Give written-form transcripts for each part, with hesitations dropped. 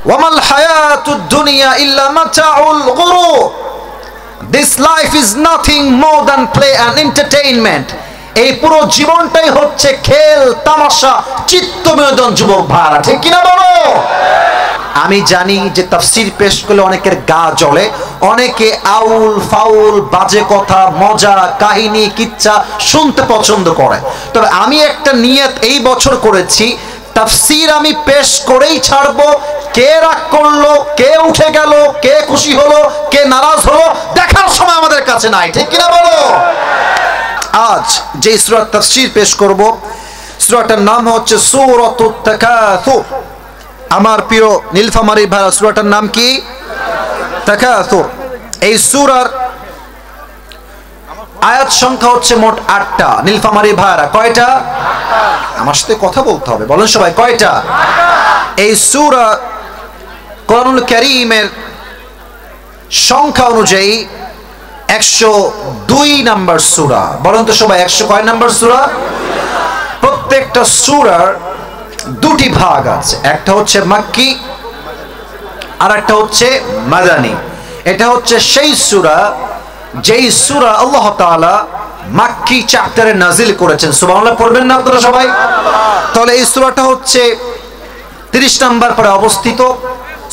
ওয়ামাল হায়াতুদ দুনিয়া ইল্লা মাতাউল গুরুর। This life is nothing more than play and entertainment. এই পুরো জীবনটাই হচ্ছে খেল তামাশা চিত্ত বিনোদন। যুবক ভাইরা ঠিক কিনা বলো? আমি জানি যে তাফসীর পেশ করলে অনেকের গা জ্বলে, অনেকে আউল ফাউল বাজে কথা মজা কাহিনী কিচ্ছা শুনতে পছন্দ করে। তবে আমি একটা নিয়ত এই বছর করেছি, তাফসীর আমি পেশ করেই ছাড়বো। কে রাগ করলো, কে উঠে গেল, কে খুশি হলো, কে নারাজ হলো দেখার সময় আমাদের কাছে নাই। ঠিক কিনা বলো? আজ যে সূরা তাফসীর পেশ করব, সূরাটার নাম হচ্ছে সূরাতুত তাকাসুর। আমার প্রিয় নীলফামারী ভাইরা, সূরাটার নাম কি? তাকাসুর। এই সূরার আয়াত সংখ্যা হচ্ছে মোট 8টা। নীলফামারী ভাইরা কয়টা? আমার সাথে কথা বলতে হবে, বলেন সবাই কয়টা? এই সূরা কোরআনুল কারীমের সংখ্যা অনুযায়ী 102 নাম্বার সূরা। বলেন তো সবাই 100 কয় নাম্বার সূরা? প্রত্যেকটা সূরার দুটি ভাগ আছে, একটা হচ্ছে মাক্কি আর একটা হচ্ছে মাদানী। এটা হচ্ছে সেই সূরা যেই সূরা আল্লাহ তাআলা মাক্কি চ্যাপ্টারে নাজিল করেছেন। সুবহানাল্লাহ পড়বেন না আপনারা সবাই? তাহলে এই সূরাটা হচ্ছে 30 নাম্বার পরে অবস্থিত।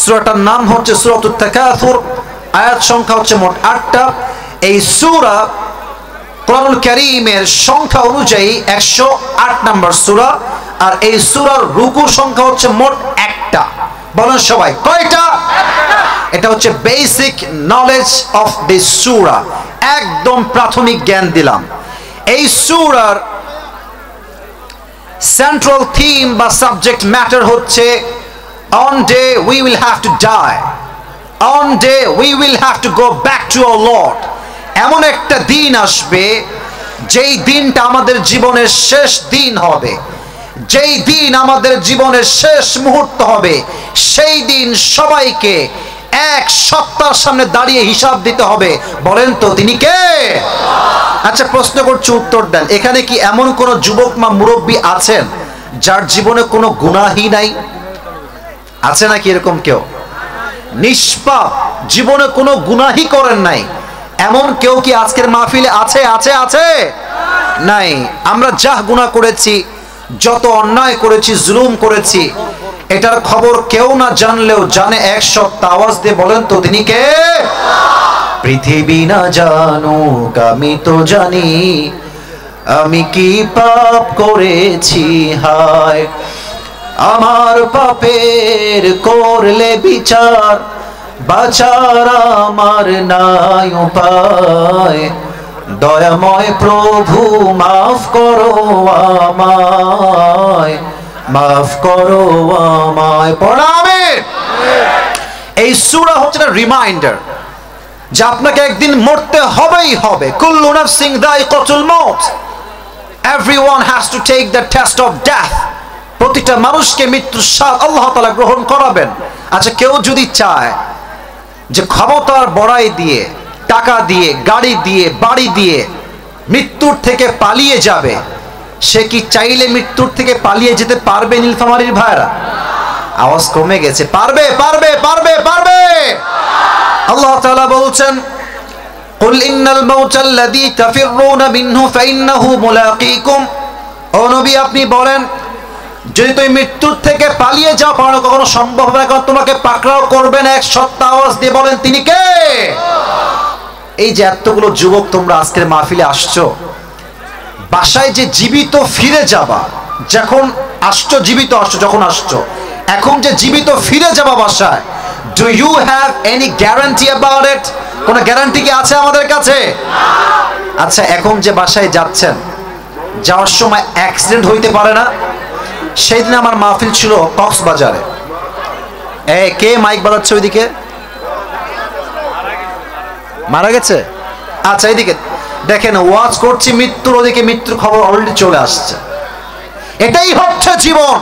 সূরাটার নাম হচ্ছে সূরাতুত তাকাসুর। আয়াত সংখ্যা হচ্ছে মোট 8টা। এই সূরা কোরআনুল কারীমের সংখ্যা অনুযায়ী 108 নাম্বার সূরা। আর এই সূরার রুকু সংখ্যা হচ্ছে মোট 1টা। বলেন সবাই কয়টা? এটা হচ্ছে বেসিক নলেজ অফ দিস সূরা, একদম প্রাথমিক জ্ঞান দিলাম। এই সূরার সেন্ট্রাল থিম বা সাবজেক্ট ম্যাটার হচ্ছে on day we will have to die, on day we will have to go back to our Lord. এমন একটা দিন আসবে যেই দিনটা আমাদের জীবনের শেষ দিন হবে, যেই দিন আমাদের জীবনের শেষ মুহূর্ত হবে। সেই দিন সবাইকে এক সত্তার সামনে দাঁড়িয়ে হিসাব দিতে হবে। বলেন তো তিনি কে? আচ্ছা প্রশ্ন করছি, উত্তর দেন। এখানে কি এমন কোন যুবক মা মুরব্বী আছেন যার জীবনে কোনো গুনাহই নাই? আছে নাকি এরকম কেউ? নিষ্পাপ, জীবনে কোনো গুনাহই করেন নাই, এমন কেউ কি আজকের মাহফিলে আছে? আছে আছে নাই? আমরা যা গুনাহ করেছি, যত অন্যায় করেছি, জুলুম করেছি, এটার খবর কেউ না জানলেও জানে এক সত্তা। আওয়াজ দিয়ে বলেন তো তিনি কে? পৃথিবী না জানুক আমি তো জানি, আমি কি পাপ করেছি হায়। আমার পাপের করলে বিচার, বাঁচার আমার নাই উপায়। দয়াময় প্রভু মাফ করো আমায়, মাফ করো আমায়। পড়া আমিন। এই সূরা হচ্ছে একটা রিমাইন্ডার যে আপনাকে একদিন মরতে হবেই হবে। কুল্লু নাফসিন যায়িকাতুল মাউত, everyone has to take the test of death. প্রতিটা মানুষকে মৃত্যুর স্বাদ আল্লাহ তাআলা গ্রহণ করাবেন। আচ্ছা কেউ যদি চায় যে ক্ষমতার বড়াই দিয়ে, টাকা দিয়ে, গাড়ি দিয়ে, বাড়ি দিয়ে মৃত্যুর থেকে পালিয়ে যাবে, সে কি চাইলে মৃত্যুর থেকে পালিয়ে যেতে পারবে? নীলফামারীর ভাইরা আওয়াজ কমে গেছে। পারবে পারবে পারবে পারবে। আল্লাহ তাআলা বলছেন কুল ইন্নাল মাউতাল্লাযী তাফিরুনা মিনহু ফাইন্নাহু মুলাকীকুম। ও নবী আপনি বলেন, যদি তুমি মৃত্যুর থেকে পালিয়ে যাও, পালানো কখনো সম্ভব হবে না, কারণ তোমাকে পাকড়াও করবে না। এক সত্তা। আওয়াজ দিয়ে বলেন তিনি কে? এই যে এতগুলো যুবক তোমরা আজকের মাহফিলে আসছো, বাসায় যে জীবিত ফিরে যাবা, যখন আসছো জীবিত আসছো, যখন আসছো এখন যে জীবিত ফিরে যাবা বাসায়, do you have any guarantee about it? কোনো গ্যারান্টি কি আছে আমাদের কাছে? আচ্ছা এখন যে বাসায় যাচ্ছেন, যাওয়ার সময় অ্যাক্সিডেন্ট হইতে পারে না? সেই দিন আমার মাহফিল ছিল কক্সবাজারে। কে মাইক বাজাচ্ছে ওইদিকে? মারা গেছে? আচ্ছা এইদিকে দেখেন, ওয়াজ করছি মৃত্যুর, ওদিকে মৃত্যুর খবর অলরেডি চলে আসছে। এটাই হচ্ছে জীবন।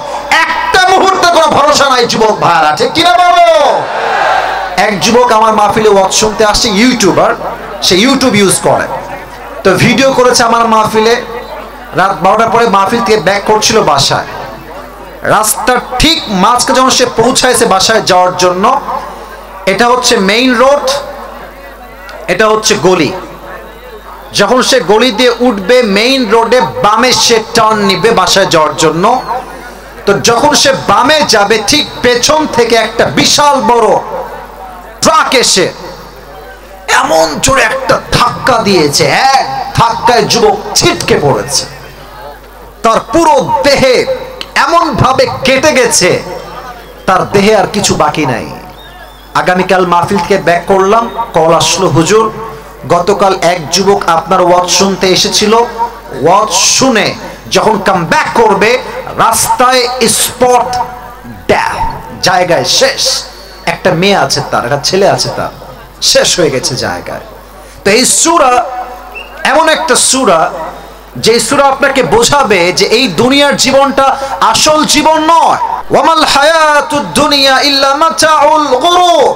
একটা মুহূর্তে কোনো ভরসা নাই যুবক ভাইরা, ঠিক কিনা বলো? এক যুবক আমার মাহফিলে ওয়াজ শুনতে আসছে, ইউটিউবার, সে ইউটিউব ইউজ করে, তো ভিডিও করেছে আমার মাহফিলে। রাত 12টার পরে মাহফিল থেকে ব্যাক করছিল বাসায়, রাস্তার ঠিক মাঝখানে যখন সে পৌঁছাইছে বাসায় যাওয়ার জন্য, এটা হচ্ছে মেইন রোড, এটা হচ্ছে গলি। যখন সে গলি দিয়ে উঠবে মেইন রোডে বামে সে টার্ন নিবে বাসায় যাওয়ার জন্য। তো যখন সে বামে যাবে ঠিক পেছন থেকে একটা বিশাল বড় ট্রাক এসে এমন জোরে একটা ধাক্কা দিয়েছে, এক ধাক্কায় যুবক ছিটকে পড়েছে। তার পুরো দেহে এমন ভাবে কেটে গেছে, তার দেহে আর কিছু বাকি নাই। আগামীকাল মাহফিল থেকে ব্যাক করলাম, কল আসলো, হুজুর গতকাল এক যুবক আপনার ওয়াজ শুনতে এসেছিল, ওয়াজ শুনে যখন কাম ব্যাক করবে রাস্তায় স্পট ড্যাথ, জায়গায় শেষ। একটা মেয়ে আছে তার, একটা ছেলে আছে তার, শেষ হয়ে গেছে জায়গায়। তো এই সূরা এমন একটা সূরা যে সূরা আপনাকে বোঝাবে যে এই দুনিয়ার জীবনটা আসল জীবন নয়। ওয়ামাল হায়াতুদ দুনিয়া ইল্লা মাতাউল গুরুর,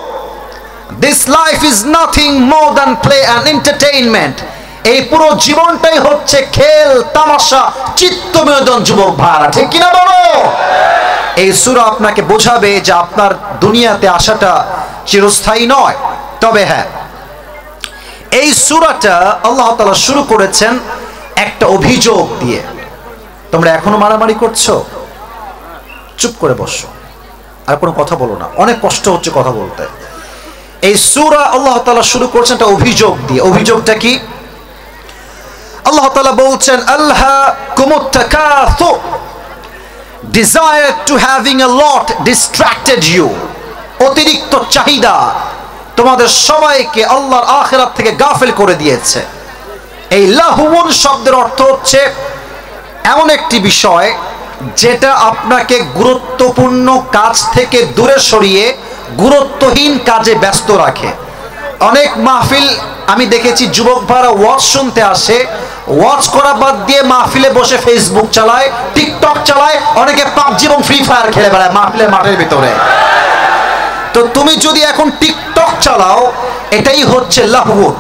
this life is nothing more than play and entertainment. এই পুরো জীবনটাই হচ্ছে খেল তামাশা, চিত্ত বিনোদন। যুবক ভাইরা, ঠিক কিনা বলো? এই সূরা আপনাকে বোঝাবে যে আপনার দুনিয়াতে আসাটা চিরস্থায়ী নয়। তবে হ্যাঁ, এই সূরাটা আল্লাহ তাআলা শুরু করেছেন একটা অভিযোগ দিয়ে। তোমরা এখনো মারামারি করছো, চুপ করে বসো, আর কোনো কথা বলো না, অনেক কষ্ট হচ্ছে কথা বলতে। এই সূরা আল্লাহ তাআলা শুরু করেছেন একটা অভিযোগ দিয়ে। অভিযোগটা কি? আল্লাহ তাআলা বলছেন, আলহাকুমুত তাকাসুর, desire to having a lot distracted you, অতিরিক্ত চাহিদা তোমাদের সবাইকে আল্লাহর আখিরাত থেকে গাফিল করে দিয়েছে। এই লাহুন শব্দের অর্থ হচ্ছে এমন একটি বিষয় যেটা আপনাকে গুরুত্বপূর্ণ কাজ থেকে দূরে সরিয়ে গুরুত্বহীন কাজে ব্যস্ত রাখে। অনেক মাহফিল আমি দেখেছি যুবক ভাইরা ওয়াজ শুনতে আসে, ওয়াজ করা বাদ দিয়ে মাহফিলে বসে ফেসবুক চালায়, টিকটক চালায়, অনেকে পাবজি এবং ফ্রি ফায়ার খেলে বেড়ায় মাহফিলের মাঠের ভিতরে। তো তুমি যদি এখন টিকটক চালাও, এটাই হচ্ছে লাহুন।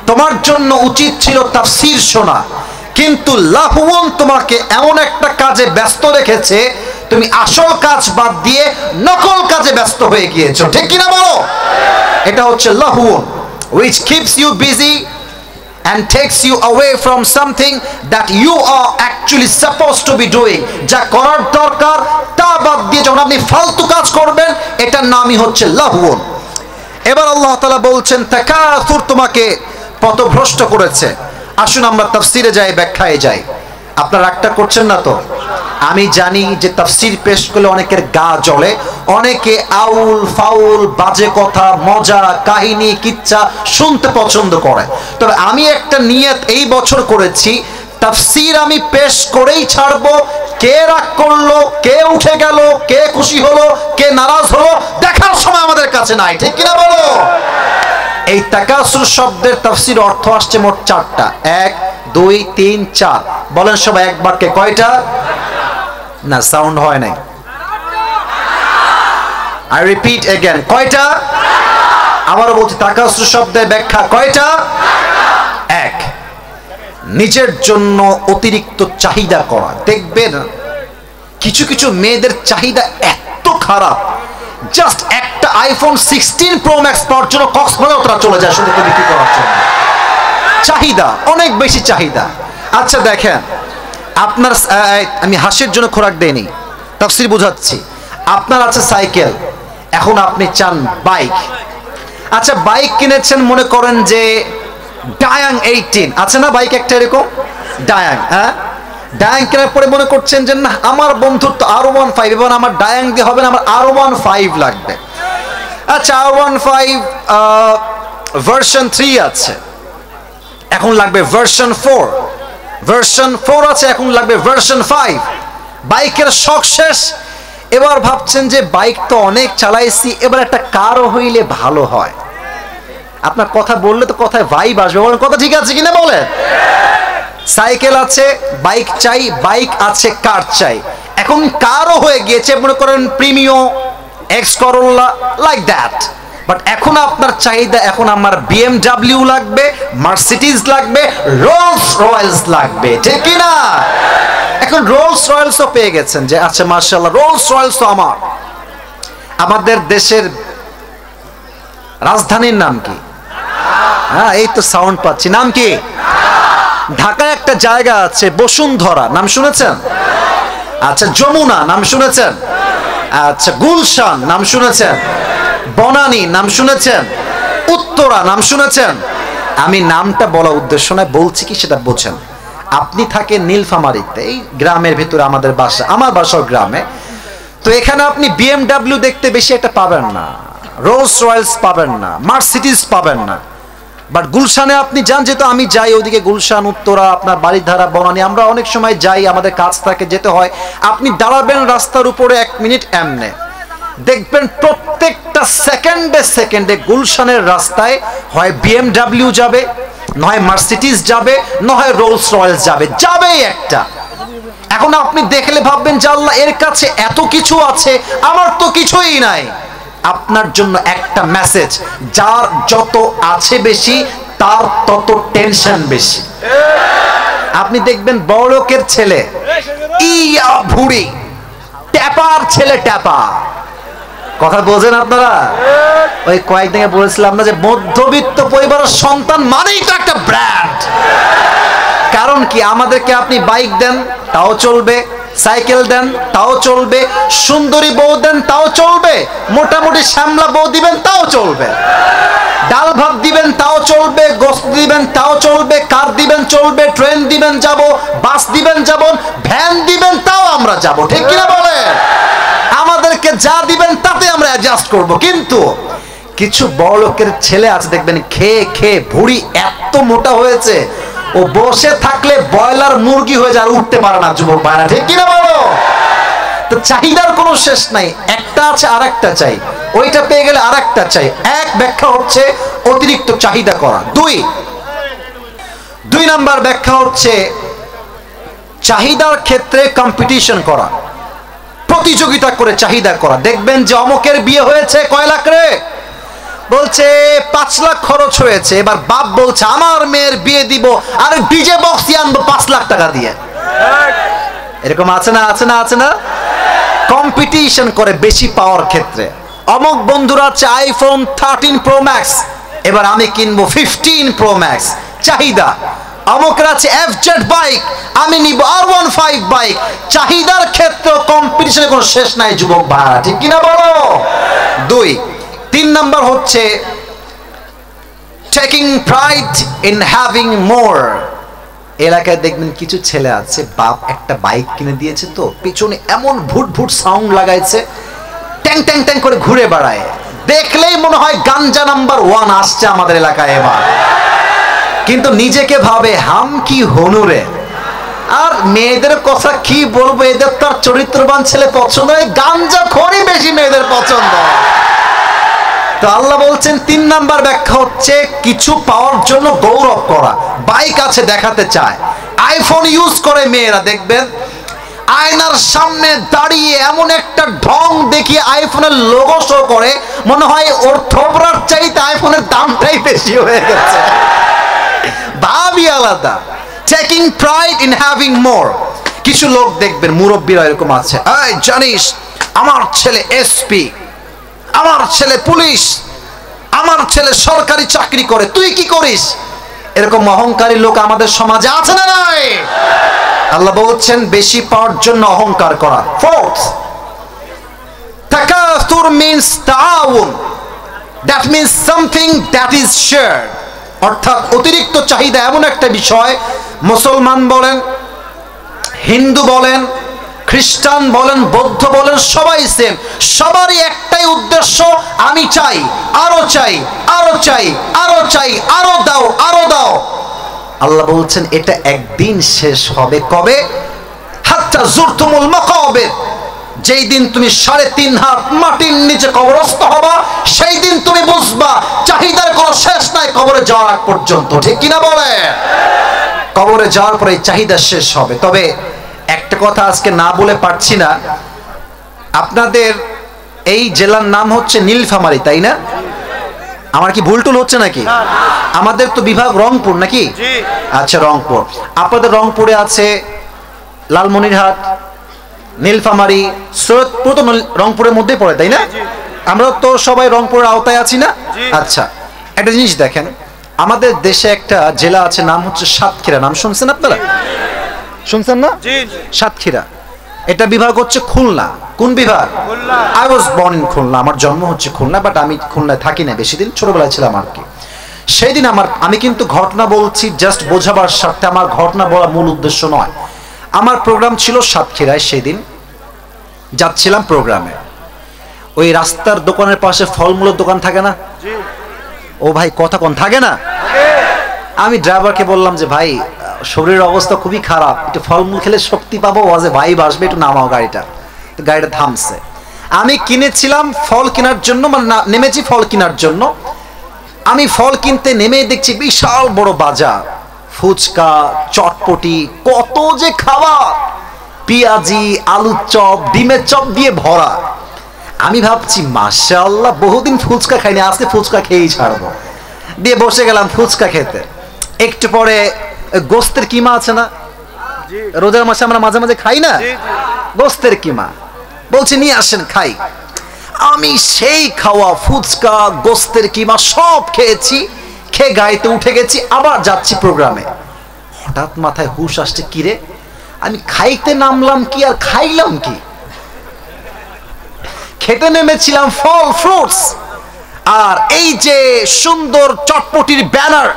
তোমার জন্য উচিত ছিল তাফসীর শোনা, কিন্তু লাহুন তোমাকে এমন একটা কাজে ব্যস্ত রেখেছে, তুমি আসল কাজ বাদ দিয়ে নকল কাজে ব্যস্ত হয়ে গিয়েছো, ঠিক কিনা বলো? এটা হচ্ছে লাহুন, which keeps you busy and takes you away from something that you are actually supposed to be doing. যা করার দরকার তা বাদ দিয়ে যখন আপনি ফালতু কাজ করবেন, এটার নামই হচ্ছে লাহুন। এবার আল্লাহ তাআলা বলছেন তাকাসুর তোমাকে পথভ্রষ্ট করেছে। আসুন আমরা তাফসীরে যাই, ব্যাখ্যায় যাই। আপনারা রাগটা করছেন না তো? আমি জানি যে তাফসীর পেশ করলে অনেকের গা জ্বলে, অনেকে আউল ফাউল বাজে কথা, মজা কাহিনী কিচ্ছা শুনতে পছন্দ করে। তবে আমি একটা নিয়ত এই বছর করেছি, তাফসীর আমি পেশ করেই ছাড়বো। কে রাগ করলো, কে উঠে গেল, কে খুশি হলো, কে নারাজ হলো, দেখার সময় আমাদের কাছে নাই, ঠিক কিনা বলো? এই তাকাসুর শব্দের তাফসীর অর্থ আসছে মোট চারটা। 1 2 3 4 বলেন সবাই এক বাক্যে। কয়টা? না, সাউন্ড হয় নাই। আই রিপিট এগেন, কয়টা? আবারও বলছি, তাকাসুর শব্দের ব্যাখ্যা কয়টা? 1, নিজের জন্য অতিরিক্ত চাহিদা করা। দেখবেন কিছু কিছু মেয়েদের চাহিদা এত খারাপ, জাস্ট একটা আইফোন 16 প্রো ম্যাক্স পাওয়ার জন্য কক্সবাজার তারা চলে যায় শুধু বিক্রি করার জন্য। চাহিদা, অনেক বেশি চাহিদা। আচ্ছা দেখেন, আপনার আমি হাসির জন্য খোরাক দেইনি, তাফসীর বোঝাচ্ছি। আপনার আছে সাইকেল, এখন আপনি চান বাইক। আচ্ছা বাইক কিনেছেন, মনে করেন যে ডায়াং 18 আছে না বাইক একটা এরকম ডায়াং, হ্যাঁ ডায়াং কেনার পরে মনে করছেন যে না আমার বন্ধুর তো R15, এবং আমার ডায়াং দিয়ে হবে না, আমার R15 লাগবে। আচ্ছা R15 ভার্সন 3 আছে, এখন লাগবে ভার্সন 4, ভার্সন 4 আছে, এখন লাগবে ভার্সন 5। বাইকের শখ শেষ, এবার ভাবছেন যে বাইক তো অনেক চালাইছি, এবার একটা কারও হইলে ভালো হয়। আপনার কথা বললে তো কথায় ভাইব আসবে, বলেন কথা ঠিক আছে কিনা বলে? সাইকেল আছে, বাইক চাই, বাইক আছে, কার চাই। এখন কারও হয়ে গিয়েছে মনে করেন Premio, X Corolla, like that. But এখন আপনার চাহিদা, এখন আমার BMW লাগবে, মার্সিডিজ লাগবে, রোলস রয়েলস লাগবে, ঠিক কিনা? এখন রোলস রয়েলসও পেয়ে গেছেন যে আচ্ছা মাশাআল্লাহ রোলস রয়েলস তো আমার। আমাদের দেশের রাজধানীর নাম কি? হ্যাঁ এই তো সাউন্ড পাচ্ছি, নাম কি? ঢাকায় একটা জায়গা আছে বসুন্ধরা, নাম শুনেছেন? আচ্ছা যমুনা নাম শুনেছেন? আচ্ছা গুলশান নাম শুনেছেন? বনানী নাম শুনেছেন? উত্তরা নাম শুনেছেন? আমি নামটা বলা উদ্দেশ্য নয়, বলছি কি সেটা বোঝেন। আপনি থাকেন নীলফামারীতে, এই গ্রামের ভিতরে আমাদের বাসা, আমার বাসার গ্রামে। তো এখানে আপনি বিএমডাব্লিউ দেখতে বেশি একটা পাবেন না, রোলস রয়েলস পাবেন না, মার্সিডিজ পাবেন না। বাট গুলশানে আপনি যান, যেহেতু আমি যাই ওদিকে গুলশান, উত্তরা, আপনার বাড়িধারা, বনানী, আমরা অনেক সময় যাই, আমাদের কাজ থাকে, যেতে হয়। আপনি দাঁড়াবেন রাস্তার উপরে 1 মিনিট এমনে, দেখবেন প্রত্যেকটা সেকেন্ডে সেকেন্ডে গুলশানের রাস্তায় হয় বিএমডাব্লিউ যাবে, নয় মার্সিডিজ যাবে, নয় রোলস রয়েলস যাবে, যাবেই একটা। এখন আপনি দেখলে ভাববেন যে আল্লাহ এর কাছে এত কিছু আছে, আমার তো কিছুই নাই। আপনার জন্য একটা মেসেজ, যার যত আছে বেশি তার তত টেনশন বেশি। আপনি দেখবেন বড়লোকের ছেলে ইয়া ভুড়ি, ট্যাপার ছেলে ট্যাপা। কথা বোঝেন আপনারা? ওই কয়েকদিন আগে বলেছিলাম না যে মধ্যবিত্ত পরিবারের সন্তান মানেই তো একটা ব্র্যান্ড। কারণ কি, আমাদেরকে আপনি বাইক দেন তাও চলবে, সাইকেল দেন তাও চলবে, সুন্দরী বউ দেন তাও চলবে, মোটামুটি শ্যামলা বউ দিবেন তাও চলবে, ডাল ভাত দিবেন তাও চলবে, গোস্ত দিবেন তাও চলবে, কার দিবেন চলবে, ট্রেন দিবেন যাব, বাস দিবেন যাব, ভ্যান দিবেন তাও আমরা যাব, ঠিক কিনা বলে? আমাদেরকে যা দিবেন তাতে আমরা অ্যাডজাস্ট করব। কিন্তু কিছু বড় লোকের ছেলে আছে দেখবেন খেয়ে খেয়ে ভুঁড়ি এত মোটা হয়েছে, ও বসে থাকলে ব্রয়লার মুরগি হয়ে যায়, উঠতে পারে না যুবক ভাইরা, ঠিক কিনা বলো? তো চাহিদার কোনো শেষ নাই, একটা আছে আর একটা চাই, ওইটা পেয়ে গেলে আর একটা চাই। এক ব্যাখ্যা হচ্ছে অতিরিক্ত চাহিদা করা। দুই নাম্বার ব্যাখ্যা হচ্ছে চাহিদার ক্ষেত্রে কম্পিটিশন করা, প্রতিযোগিতা করে চাহিদা করা। দেখবেন যে অমকের বিয়ে হয়েছে কয় লাখ রে, বলছে 5 লাখ খরচ হয়েছে, এবার বাপ বলছে আমার মেয়ের বিয়ে দিব আর ডিজে বক্স আনবো 5 লাখ টাকা দিয়ে। এরকম আছে না? আছে না? আছে না? কম্পিটিশন করে বেশি পাওয়ার ক্ষেত্রে। অমক বন্ধুরা আছে আইফোন 13 প্রো ম্যাক্স, এবার আমি কিনবো 15 প্রো ম্যাক্স, চাহিদা। অমকের আছে এফজেড বাইক, আমি নিব R15 বাইক। চাহিদার ক্ষেত্রে কম্পিটিশনের কোনো শেষ নাই যুবক ভাইরা, ঠিক কিনা বলো? 3 নাম্বার হচ্ছে টেকিং প্রাইড ইন হ্যাভিং মোর। এলাকায় দেখবেন কিছু ছেলে আছে, বাপ একটা বাইক কিনে দিয়েছে, তো পিছনে এমন ভুট ভুট সাউন্ড লাগাইছে, ট্যাং ট্যাং ট্যাং করে ঘুরে বেড়ায়, দেখলেই মনে হয় গাঞ্জা নাম্বার 1 আসছে আমাদের এলাকায় এবার। কিন্তু নিজেকে ভাবে হাম কি হনুরে। আর মেয়েদের কথা কি বলবো, এদের তার চরিত্রবান ছেলে পছন্দ হয়, গাঞ্জা খোরই বেশি মেয়েদের পছন্দ। তো আল্লাহ বলছেন 3 নাম্বার ব্যাখ্যা হচ্ছে কিছু পাওয়ার জন্য গৌরব করা। বাইক আছে দেখাতে চায়, আইফোন ইউজ করে মেয়েরা, দেখবেন আয়নার সামনে দাঁড়িয়ে এমন একটা ঢং দেখিয়ে আইফোনের লোগো শো করে, মনে হয় ওর থোবরার চাইতে আইফোনের দামটাই বেশি হয়ে গেছে। ভাবই আলাদা। টেকিং প্রাইড ইন হ্যাভিং মোর। কিছু লোক দেখবেন মুরব্বীরা এরকম আছে, এই জানিস আমার ছেলে এসপি, আমার ছেলে পুলিশ, আমার ছেলে সরকারি চাকরি করে, তুই কি করিস? এরকম অহংকারী লোক আমাদের সমাজে আছে না নাই? আল্লাহ বলছেন বেশি পাওয়ার জন্য অহংকার করা। 4th, তাকাসুর মিন্স তাআউন, that means something that is shared. অর্থাৎ অতিরিক্ত চাহিদা এমন একটা বিষয়, মুসলমান বলেন, হিন্দু বলেন, খ্রিস্টান বলেন, বৌদ্ধ বলেন, সবাই সেম, সবারই একটাই উদ্দেশ্য, আমি চাই, আরো চাই, আরো চাই, আরো চাই, আরো দাও, আরো দাও। আল্লাহ বলছেন এটা একদিন শেষ হবে। কবে? হাত্তা জুরতুমুল মাকাবির, যেই দিন তুমি 3.5 হাত মাটির নিচে কবরস্থ হবা, সেই দিন তুমি বুঝবা চাহিদার কোনো শেষ নাই কবরে যাওয়ার আগ পর্যন্ত, ঠিক কিনা বলে? কবরে যাওয়ার পরে চাহিদা শেষ হবে। তবে একটা কথা আজকে না বলে পারছি না, আপনাদের এই জেলার নাম হচ্ছে নীলফামারী, তাই না? আমার কি ভুল টুল হচ্ছে নাকি? আমাদের তো বিভাগ রংপুর নাকি? আচ্ছা রংপুর। আপনাদের রংপুরে আছে লালমনিরহাট, নীলফামারী, সৈয়দপুর তো রংপুরের মধ্যেই পড়ে, তাই না? আমরা তো সবাই রংপুরের আওতায় আছি না? আচ্ছা, একটা জিনিস দেখেন, আমাদের দেশে একটা জেলা আছে, নাম হচ্ছে সাতক্ষীরা। নাম শুনছেন আপনারা? শুনছেন না? সাতক্ষীরা, এটা বিভাগ হচ্ছে খুলনা। কোন বিভাগ? I was born in Khulna, আমার জন্ম হচ্ছে খুলনা, বাট আমি খুলনায় থাকি না বেশি দিন, ছোটবেলায় ছিলাম আর কি। সেই দিন আমি কিন্তু ঘটনা বলছি জাস্ট বোঝাবার স্বার্থে, আমার ঘটনা বলা মূল উদ্দেশ্য নয়। আমার প্রোগ্রাম ছিল সাতক্ষীরায়, সেদিন যাচ্ছিলাম প্রোগ্রামে। ওই রাস্তার দোকানের পাশে ফলমূলের দোকান থাকে না? ও ভাই কথা কোন থাকে না? আমি ড্রাইভারকে বললাম যে ভাই শরীরের অবস্থা খুবই খারাপ, একটু ফলমূল খেলে শক্তি পাবো, ওয়াজে ভাই আসবে, একটু নামাও গাড়িটা। তো গাড়িটা থামছে। আমি কিনেছিলাম ফল কেনার জন্য, মানে নেমেছি ফল কেনার জন্য। আমি ফল কিনতে নেমে দেখছি বিশাল বড় বাজার, ফুচকা, চটপটি, কত যে খাবার, পেঁয়াজি, আলুর চপ, ডিমের চপ দিয়ে ভরা। আমি ভাবছি মাশাআল্লাহ, বহুদিন ফুচকা খাইনি, আজকে ফুচকা খেয়েই ছাড়বো। দিয়ে বসে গেলাম ফুচকা খেতে। একটু পরে গোস্তের কিমা আছে না, রোজার মাসে আমরা মাঝে মাঝে খাই না, গোস্তের কিমা, বলছি নিয়ে আসেন খাই। আমি সেই খাওয়া ফুচকা, গোস্তের কিমা সব খেয়েছি, খেয়ে গাড়িতে উঠে গেছি, আবার যাচ্ছি প্রোগ্রামে। হঠাৎ মাথায় হুশ আসছে, কিরে আমি খাইতে নামলাম কি আর খাইলাম কি? খেতে নেমেছিলাম ফল, ফ্রুটস, আর এই যে সুন্দর চটপটির ব্যানার,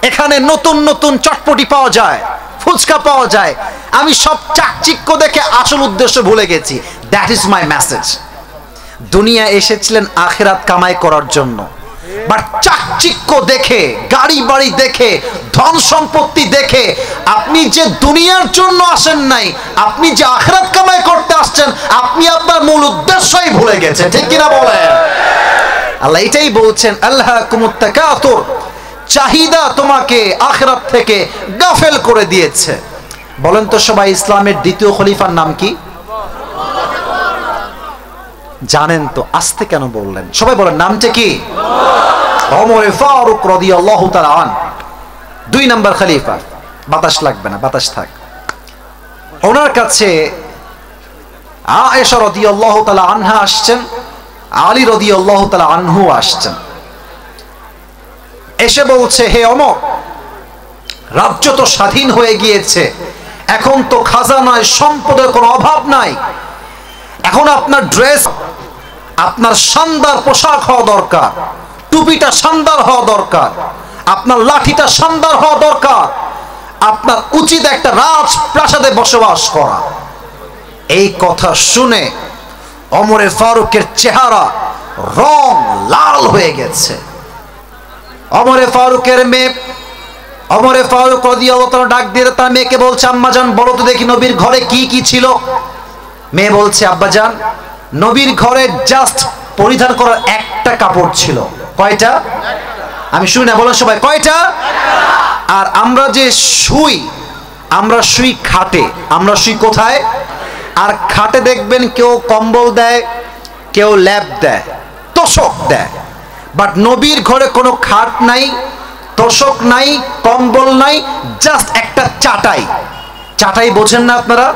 এখানে নতুন নতুন চটপটি পাওয়া যায়, ফুচকা পাওয়া যায়। আমি সব চাকচিক্য দেখে আসল উদ্দেশ্য ভুলে গেছি। That is my message. দুনিয়া এসেছিলেন আখিরাত কামাই করার জন্য, বাট চাকচিক্য দেখে, গাড়ি বাড়ি দেখে, ধন সম্পত্তি দেখে আপনি যে দুনিয়ার জন্য আসেন নাই, আপনি যে আখিরাত কামাই করতে আসছেন, আপনি আপনার মূল উদ্দেশ্যই ভুলে গেছেন। ঠিক কিনা বলেন? আল্লাহ এটাই বলছেন, আল্লাহকুমুত তাকাতুর, চাহিদা তোমাকে আখিরাত থেকে গাফেল করে দিয়েছে। বলেন তো সবাই, ইসলামের দ্বিতীয় খলিফার নাম কি জানেন তো? আস্তে কেন বললেন? সবাই বলেন নামটা কি? ওমর ফারুক রাদিয়াল্লাহু তাআলা আন, 2 নম্বর খলিফা। বাতাস লাগবে না, বাতাস থাক। ওনার কাছে আয়েশা রাদিয়াল্লাহু তাআলা আনহা আসছেন, আলী রাদিয়াল্লাহু তাআলা আনহু আসছেন। এসে বলছে, হে ওমর, রাজ্য তো স্বাধীন হয়ে গিয়েছে, এখন তো খাজানায় সম্পদের কোনো অভাব নাই, এখন আপনার ড্রেস, আপনার শানদার পোশাক হওয়া দরকার, টুপিটা শানদার হওয়া দরকার, আপনার লাঠিটা শানদার হওয়া দরকার, আপনার উচিত একটা রাজপ্রাসাদে বসবাস করা। এই কথা শুনে ওমরে ফারুকের চেহারা রং লাল হয়ে গেছে। ওমরে ফারুকের মেয়ে, ওমরে ফারুক রাদিয়াল্লাহু তাআলা ডাক দিয়ে তার মেয়েকে বলছে, আম্মাজান বলো তো দেখি নবীর ঘরে কি কি ছিল? মেয়ে বলছে, আব্বাজান নবীর ঘরে জাস্ট পরিধান করার একটা কাপড় ছিল। কয়টা? আমি শুই না, বলো সবাই, কয়টা? আর আমরা যে শুই, আমরা শুই খাটে। আমরা শুই কোথায়? আর খাটে দেখবেন কেউ কম্বল দেয়, কেউ ল্যাপ দেয়, তোশক দেয়। বাট নবীর ঘরে কোনো খাট নাই, তোশক নাই, কম্বল নাই, জাস্ট একটা চাটাই। চাটাই বোঝেন না আপনারা?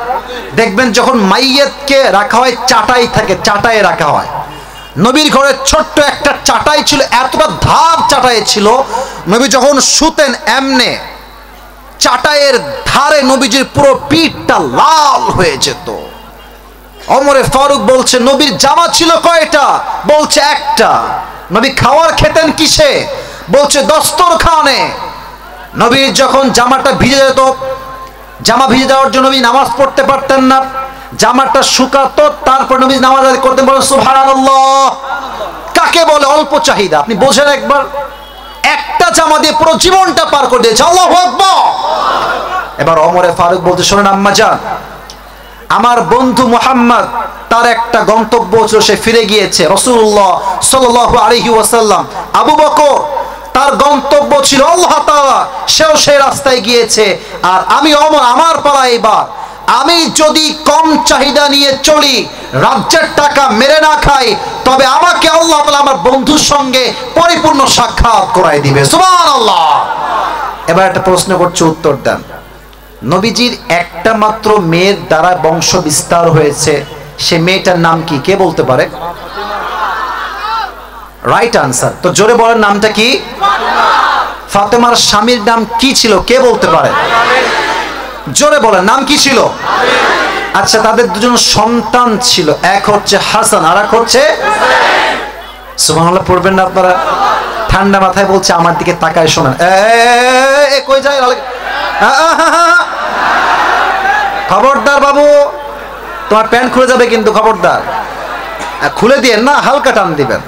দেখবেন যখন মাইয়াতকে রাখা হয় চাটাই থাকে, চাটাই রাখা হয়। নবীর ঘরে ছোট্ট একটা চাটাই ছিল, এতটা ধার চাটাই ছিল, নবী যখন শুতেন এমনে চাটাইয়ের ধারে নবীজির পুরো পিঠটা লাল হয়ে যেত। ওমরে ফারুক বলছে, নবীর জামা ছিল কয়টা? বলছে একটা। নবী খাওয়ার খেতেন কিসে? বলছে দস্তরখানে। নবীর যখন জামাটা ভিজে যেত, জামা ভিজে যাওয়ার জন্য নবী নামাজ পড়তে পারতেন না, জামাটা শুকাতো, তারপর নবী নামাজ আদায় করতেন। বলেন সুবহানাল্লাহ। কাকে বলে অল্প চাহিদা? আপনি বোঝেন একবার, একটা জামা দিয়ে পুরো জীবনটা পার করে দিয়েছে। আল্লাহু আকবার। এবার ওমরে ফারুক বলতে, শোনেন আম্মাজান, আমার বন্ধু মুহাম্মদ, তার একটা গন্তব্য ছিল, সে ফিরে গিয়েছে। রাসূলুল্লাহ সাল্লাল্লাহু আলাইহি ওয়াসাল্লাম, আবু বকর, তার গন্তব্য ছিল আল্লাহ তাআলা, সেও সেই রাস্তায় গিয়েছে। আর আমি ওমর, আমার পালা এবার। আমি যদি কম চাহিদা নিয়ে চলি, রাজ্যের টাকা মেরে না খাই, তবে আমাকে আল্লাহ তাআলা আমার বন্ধুর সঙ্গে পরিপূর্ণ সাক্ষাৎ করাই দিবে। সুবহানাল্লাহ। এবার একটা প্রশ্ন করছি, উত্তর দেন। নবীজির একটা মাত্র মেয়ের দ্বারা বংশ বিস্তার হয়েছে, সে মেয়েটার নাম কি, কে বলতে পারে? Right answer. তো জোরে বলেন, নামটা কি? ফাতেমার স্বামীর নাম কি ছিল, কে বলতে পারে? জোরে বলেন, নাম কি ছিল? আচ্ছা, তাদের দুজন সন্তান ছিল, এক হচ্ছে হাসান আর এক হচ্ছে সুবহানাল্লাহ পড়বেন না আপনারা? ঠান্ডা মাথায় বলছে, আমার দিকে তাকায় শোনেন। কই যায়? খবরদার বাবু, তোমার প্যান্ট খুলে যাবে কিন্তু, খবরদার। খুলে দিয়েন না, হালকা টান দিবেন।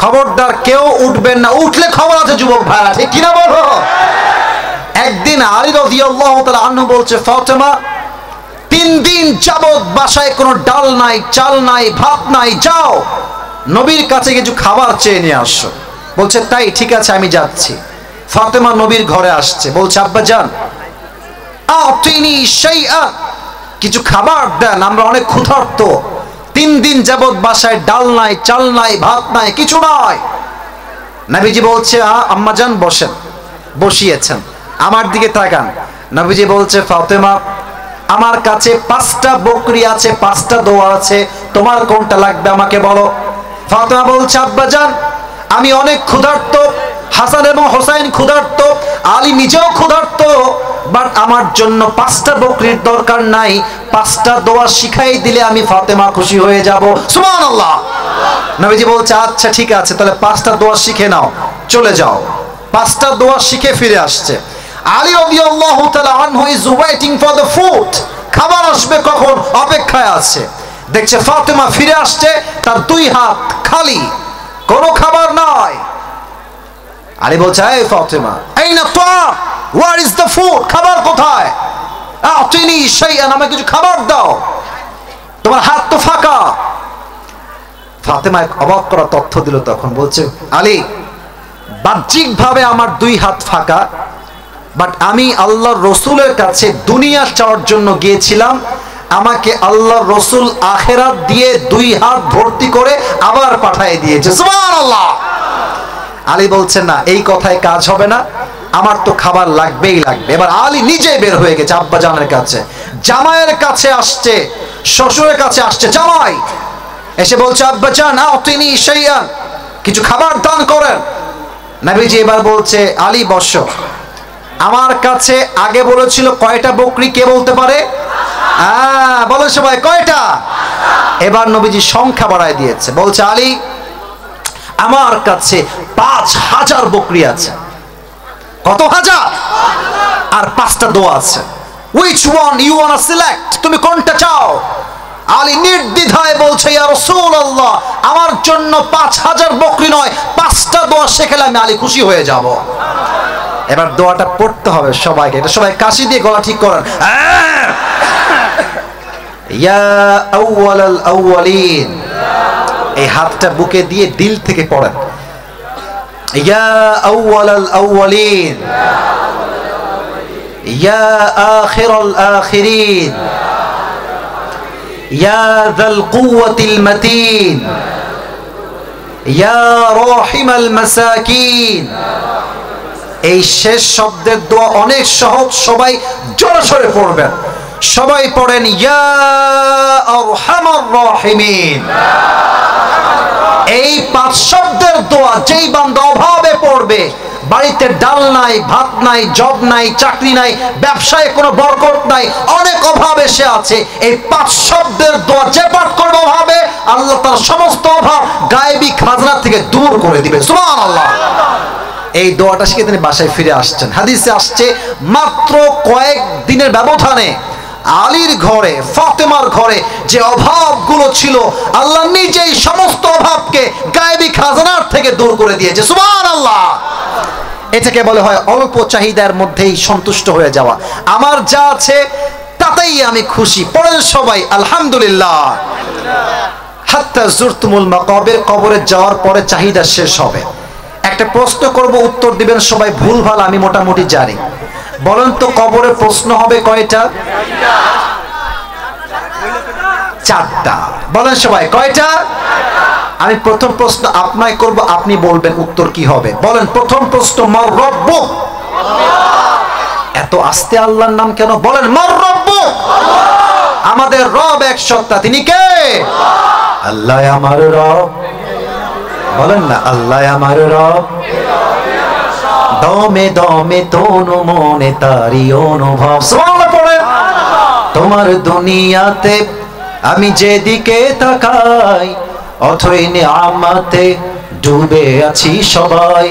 খবরদার কেউ উঠবেন না, উঠলে খবর আছে যুবক ভাইরা, ঠিক কিনা বলো? একদিন আলী রাদিয়াল্লাহু তাআলা আনহু বলছে, ফাতেমা 3 দিন যাবত বাসায় কোনো ডাল নাই, চাল নাই, ভাত নাই, যাও নবীর কাছে কিছু খাবার চেয়ে নিয়ে আসো। বলছে তাই, ঠিক আছে আমি যাচ্ছি। ফাতেমা নবীর ঘরে আসছে, বলছে আব্বা জান আতিনি শাইআ, কিছু খাবার দেন, আমরা অনেক ক্ষুধার্ত। 3 দিন যাবত বাসায় ডাল নাই, চাল নাই, ভাত নাই, কিছু নাই। নবীজি বলছে আম্মা জান বসেন। বসিয়েছেন, আমার দিকে তাকান। নবীজি বলছে ফাতেমা আমার কাছে 5টা বকরি আছে, 5টা দোয়া আছে, তোমার কোনটা লাগবে আমাকে বলো। ফাতেমা বলছে আব্বা জান আমি অনেক ক্ষুধার্ত, হাসান এবং হোসাইন ক্ষুধার্ত, আলী নিজেও ক্ষুধার্ত, বাট আমার জন্য 5টা বকরির দরকার নাই, 5টা দোয়া শিখাই দিলে আমি ফাতেমা খুশি হয়ে যাব। সুবহানাল্লাহ। নবীজি বলছে আচ্ছা ঠিক আছে, তাহলে 5টা দোয়া শিখে নাও, চলে যাও। 5টা দোয়া শিখে ফিরে আসছে। আলী রাদিয়াল্লাহু তাআলা আনহু is waiting for the food, খাবার আসবে কখন, অপেক্ষায় আছে। দেখছে ফাতেমা ফিরে আসছে, তার 2 হাত খালি, কোনো খাবার নাই। আলী বলছে এই ফাতেমা আইনা তাআম, হোয়ার ইজ দ্য ফুড, খাবার কোথায়? আতিনি শাইআন, আমাকে কিছু খাবার দাও, তোমার হাত তো ফাঁকা। ফাতেমা এক অবাক করা তথ্য দিল তখন, বলছে আলী বাহ্যিকভাবে আমার 2 হাত ফাঁকা, বাট আমি আল্লাহর রসুলের কাছে দুনিয়া চাওয়ার জন্য গিয়েছিলাম, আমাকে আল্লাহর রসুল আখিরাত দিয়ে 2 হাত ভর্তি করে আবার পাঠিয়ে দিয়েছে। সুবহানাল্লাহ। আলী বলছে না, এই কথায় কাজ হবে না, আমার তো খাবার লাগবেই লাগবে। এবার আলী নিজে বের হয়ে গেছে আব্বা জানের কাছে, জামাইয়ের কাছে আসছে, শ্বশুরের কাছে আসছে। জামাই এসে বলছে আব্বা জান আতিনি শাইআন, কিছু খাবার দান করেন। নবীজি এবার বলছে আলী বসো। আমার কাছে আগে বলেছিল কয়টা বকরি, কে বলতে পারে? বলো সবাই কয়টা? এবার নবীজি সংখ্যা বাড়ায় দিয়েছে, বলছে আলী আমার কাছে 5000 বকরি আছে। কত হাজার? আর 5টা দোয়া আছে। which one you wanna select, তুমি কোনটা চাও? আলী নির্দ্বিধায় বলছে ইয়া রাসূলুল্লাহ আমার জন্য 5000 বকরি নয়, 5টা দোয়া শেখালে আমি আলী খুশি হয়ে যাব। এবার দোয়াটা পড়তে হবে সবাইকে, এটা সবাই কাশি দিয়ে গলা ঠিক করেন। ইয়া আউয়ালাল আউয়ালিন, এই হাতটা বুকে দিয়ে দিল থেকে পড়েন। ইয়া আউয়ালাল আউয়ালিন, ইয়া আখিরাল আখিরিন, ইয়া যাল কুওয়াতিল মাতিন, ইয়া রাহিমাল মাসাকিন। এই শেষ শব্দের দোয়া অনেক সহজ, সবাই জোরে পড়বেন। সবাই পড়েন ইয়া আরহামার রাহিমিন। এই 5 শব্দের দোয়া যেই বান্দা অভাবে পড়বে, বাড়িতে ডাল নাই, ভাত নাই, জব নাই, চাকরি নাই, ব্যবসায় কোনো বরকত নাই, অনেক অভাব এসে আছে, এই 5 শব্দের দোয়া যে পাঠ করবে অভাবে, আল্লাহ তার সমস্ত অভাব গায়েবী খাজনা থেকে দূর করে দিবে। সুবহানাল্লাহ। এই দোয়াটা শিখে তিনি বাসায় ফিরে আসছেন। হাদিসে আসছে মাত্র কয়েক দিনের ব্যবধানে আলীর ঘরে, ফাতেমার ঘরে যে অভাবগুলো ছিল, আল্লাহ নিজেই সমস্ত অভাবকে গায়েবী খাজানার থেকে দূর করে দিয়েছে। সুবহানাল্লাহ। এটাকে বলে হয় অল্প চাহিদার মধ্যেই সন্তুষ্ট হয়ে যাওয়া। আমার যা আছে তাতেই আমি খুশি। পড়েন সবাই আলহামদুলিল্লাহ। হাত্তা জুরতুমুল মাকাবির, কবরে যাওয়ার পরে চাহিদা শেষ হবে। একটা প্রশ্ন করব, উত্তর দিবেন সবাই, ভুল ভাল আমি মোটামুটি জানি। বলেন তো কবরে প্রশ্ন হবে কয়টা? 4টা। বলেন সবাই কয়টা? আমি প্রথম প্রশ্ন আপনাকে করব, আপনি বলবেন উত্তর কি হবে। বলেন প্রথম প্রশ্ন, মার রব্বুক। এত আস্তে আল্লাহর নাম কেন বলেন? মার রব্বুক, আমাদের রব এক সত্তা, তিনি কে? আল্লাহ আমার রব, বলেন না আল্লাহ আমার রব। দমে দমে তনু মনে তারি অনুভব, সুবহানাল্লাহ পড়ে। তোমার দুনিয়াতে আমি যেদিকে তাকাই, অথই নিয়ামতে ডুবে আছি সবাই।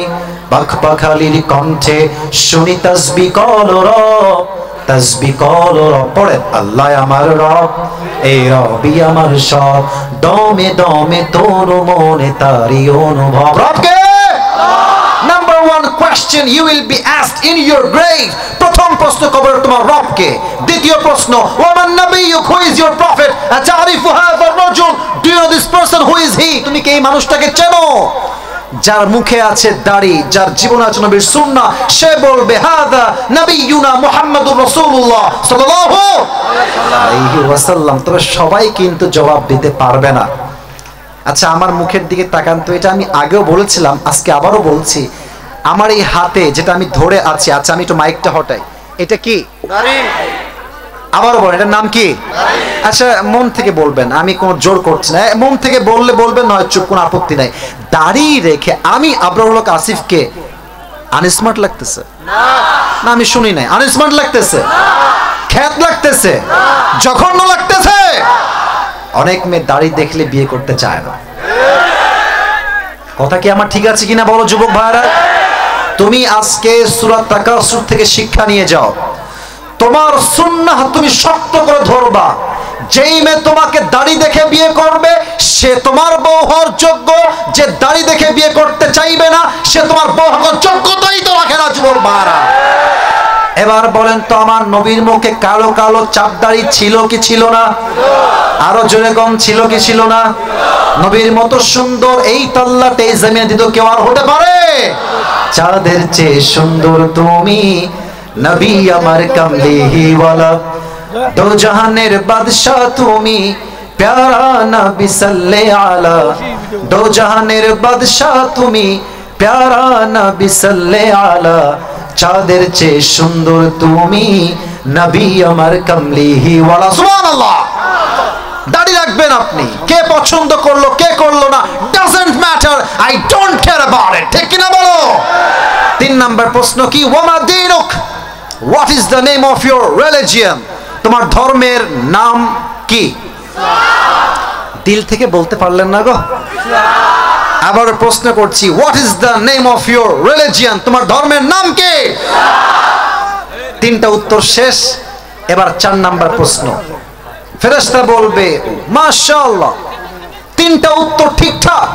পাখপাখালির কণ্ঠে শুনি তাসবিহ করো রব, তাসবিহ করো রব। পড়ে আল্লাহ আমার রব, এই রবই আমার সব। দমে দমে তনু মনে তারি অনুভব। রবকে number one question you will be asked in your grave. প্রথম প্রশ্ন কবরে তোমার রবকে। দ্বিতীয় প্রশ্ন, ওয়ামান নাবিয়্যুক, হু ইজ ইউর প্রফেট? আতারিফু হাযা রাজুল, do you know this person, who is he? তুমি কি এই মানুষটাকে চেনো? যার মুখে আছে দাড়ি, যার জীবনে আছে নবীর সুন্নাহ, সে বলবে হাযা নাবিয়্যুনা মুহাম্মাদুর রাসূলুল্লাহ সাল্লাল্লাহু আলাইহি ওয়াসাল্লাম। তবে সবাই কিন্তু জবাব দিতে পারবে না। আচ্ছা, আমার মুখের দিকে তাকান তো। এটা আমি আগেও বলেছিলাম, আজকে আবারও বলছি। আমার এই হাতে যেটা আমি ধরে আছি, আচ্ছা আমি একটু মাইকটা হটাই, এটা কি দাড়ি? আবারও বলেন, এটার নাম কি? আচ্ছা মন থেকে বলবেন, আমি কোনো জোর করছি না, মন থেকে বললে বলবেন, নয় চুপ, কোনো আপত্তি নাই। দাড়ি রেখে আমি আবরারুল হক আসিফকে আনস্মার্ট লাগতেছে না? আমি শুনি নাই। আনস্মার্ট লাগতেছে? খ্যাত লাগতেছে? জঘন্য লাগতেছে? অনেক মেয়ে দাড়ি দেখলে বিয়ে করতে চায় না। কথা কি আমার ঠিক আছে কিনা বলো যুবক ভাইরা? তুমি আজকে সূরা তাকাসুর থেকে শিক্ষা নিয়ে যাও। তোমার সুন্নাহ তুমি শক্ত করে ধরবা। যেই মেয়ে তোমাকে দাড়ি দেখে বিয়ে করবে সে তোমার বউ হওয়ার যোগ্য। যে দাড়ি দেখে বিয়ে করতে চাইবে না সে তোমার বউ হওয়ার যোগ্যতাই তো রাখে না যুবক ভাইরা। এবার বলেন তো, আমার নবীর মুখে কালো কালো চাপ দাড়ি ছিল কি ছিল না? আরো জোরে গম ছিল কি ছিল না? নবীর মতো সুন্দর এই তল্লাটে জমিনে দিত কেউ আর হতে পারে? চাঁদের চেয়ে সুন্দর তুমি, নবী আমার কামলিহি ওয়ালা, দো জাহানের বাদশা তুমি, প্যারা নবী সাল্লাল্লাহু আলা। দো জাহানের বাদশা তুমি, প্যারা নবী সাল্লাল্লাহু আলা। চাঁদের চেয়ে সুন্দর তুমি, নবী আমার কামলিহি ওয়ালা। সুবহানাল্লাহ। দাড়ি রাখবেন আপনি, কে পছন্দ করলো কে করলো না doesn't matter, I don't care about it, ঠিক কিনা বলো? 3 নাম্বার প্রশ্ন কি? ওয়ামা দীনুক, what is the name of your religion? তোমার ধর্মের নাম কি? দিল থেকে বলতে পারলেন না গো? আবার প্রশ্ন করছি, what is the name of your religion? তোমার ধর্মের নাম কি? 3টা উত্তর শেষ। এবার 4 নাম্বার প্রশ্ন। ফেরেশতা বলবে মাশাআল্লাহ 3টা উত্তর ঠিকঠাক,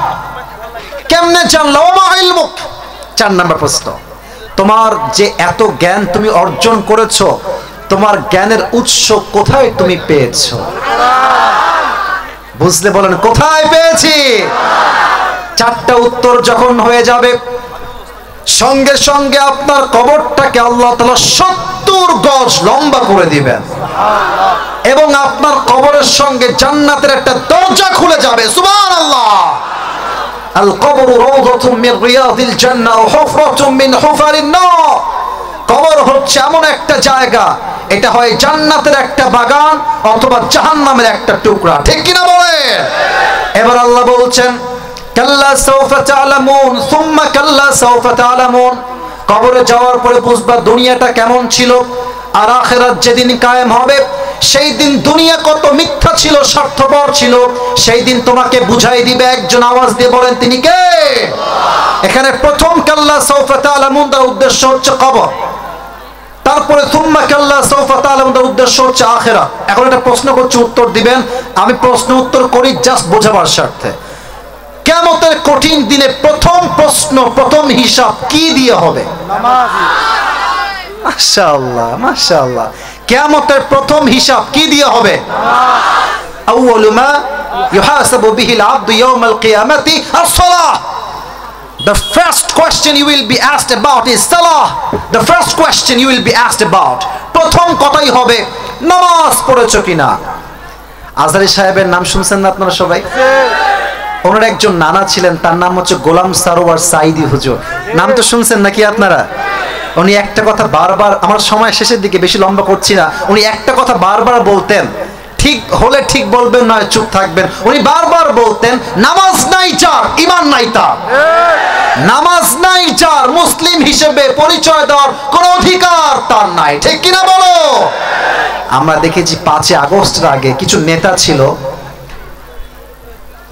কেমনে জানলা? ওমা ইলমুক। 4 নাম্বার প্রশ্ন, তোমার যে এত জ্ঞান তুমি অর্জন করেছো, তোমার জ্ঞানের উৎস কোথায় তুমি পেয়েছো? বুঝলে বলেন কোথায় পেয়েছি? 4টা উত্তর যখন হয়ে যাবে, সঙ্গে সঙ্গে আপনার কবরটাকে আল্লাহ তাআলা 70 গজ লম্বা করে দিবেন এবং আপনার কবরের সঙ্গে জান্নাতের একটা দরজা খুলে যাবে। সুবহানাল্লাহ। আল কবরু রাউযাতুম মিন রিয়াদিল জান্নাহ ওয়া হুফরাতুম মিন হুফারিন নার। কবর হচ্ছে এমন একটা জায়গা, এটা হয় জান্নাতের একটা বাগান অথবা জাহান্নামের একটা টুকরা, ঠিক কিনা বলে? এবার আল্লাহ বলছেন কাল্লা সাউফা তা'লামুন সুম্মা কাল্লা সাউফা তা'লামুন। কবরে যাওয়ার পরে বুঝবা দুনিয়াটা কেমন ছিল, আর আখিরাত যেদিন কায়েম হবে সেই দিন দুনিয়া কত মিথ্যা ছিল, স্বার্থপর ছিল, সেই দিন তোমাকে বুঝাই দিবে একজন। আওয়াজ দিয়ে বলেন তিনি কে? এখানে প্রথম কাল্লা সাউফা তা'লামুন তার উদ্দেশ্য হচ্ছে কবর, তারপরে সুম্মা কাল্লা সাউফা তা'লামুন তার উদ্দেশ্য হচ্ছে আখিরাত। এখন একটা প্রশ্ন করছি, উত্তর দিবেন। আমি প্রশ্ন উত্তর করি জাস্ট বোঝাবার স্বার্থে। কিয়ামতের কঠিন দিনে প্রথম প্রশ্ন, প্রথম হিসাব কি দিয়ে হবে? নামাজ। মাশাআল্লাহ মাশাআল্লাহ। কিয়ামতের প্রথম হিসাব কি দিয়ে হবে? নামাজ। আউয়ালু মা ইউহাসাবু বিহিল আবদু ইয়াউমাল কিয়ামাতি আস-সালাহ। The first question you will be asked about is salah. The first question you will be asked about. প্রথম কথাই হবে নামাজ পড়েছো কিনা। আজহারী সাহেবের নাম শুনছেন না আপনারা সবাই? ওনার একজন নানা ছিলেন, তার নাম হচ্ছে গোলাম সারোয়ার সাইদি হুজুর। নাম তো শুনছেন নাকি আপনারা? উনি একটা কথা বারবার, আমার সময় শেষের দিকে, বেশি লম্বা করছি না, উনি একটা কথা বারবার বলতেন, ঠিক হলে ঠিক বলবেন, নয় চুপ থাকবেন। উনি বারবার বলতেন, নামাজ নাই যার ঈমান নাই তার, নামাজ নাই যার মুসলিম হিসেবে পরিচয় দেওয়ার কোনো অধিকার তার নাই। ঠিক কিনা বলো? আমরা দেখেছি 5 আগস্টের আগে কিছু নেতা ছিল,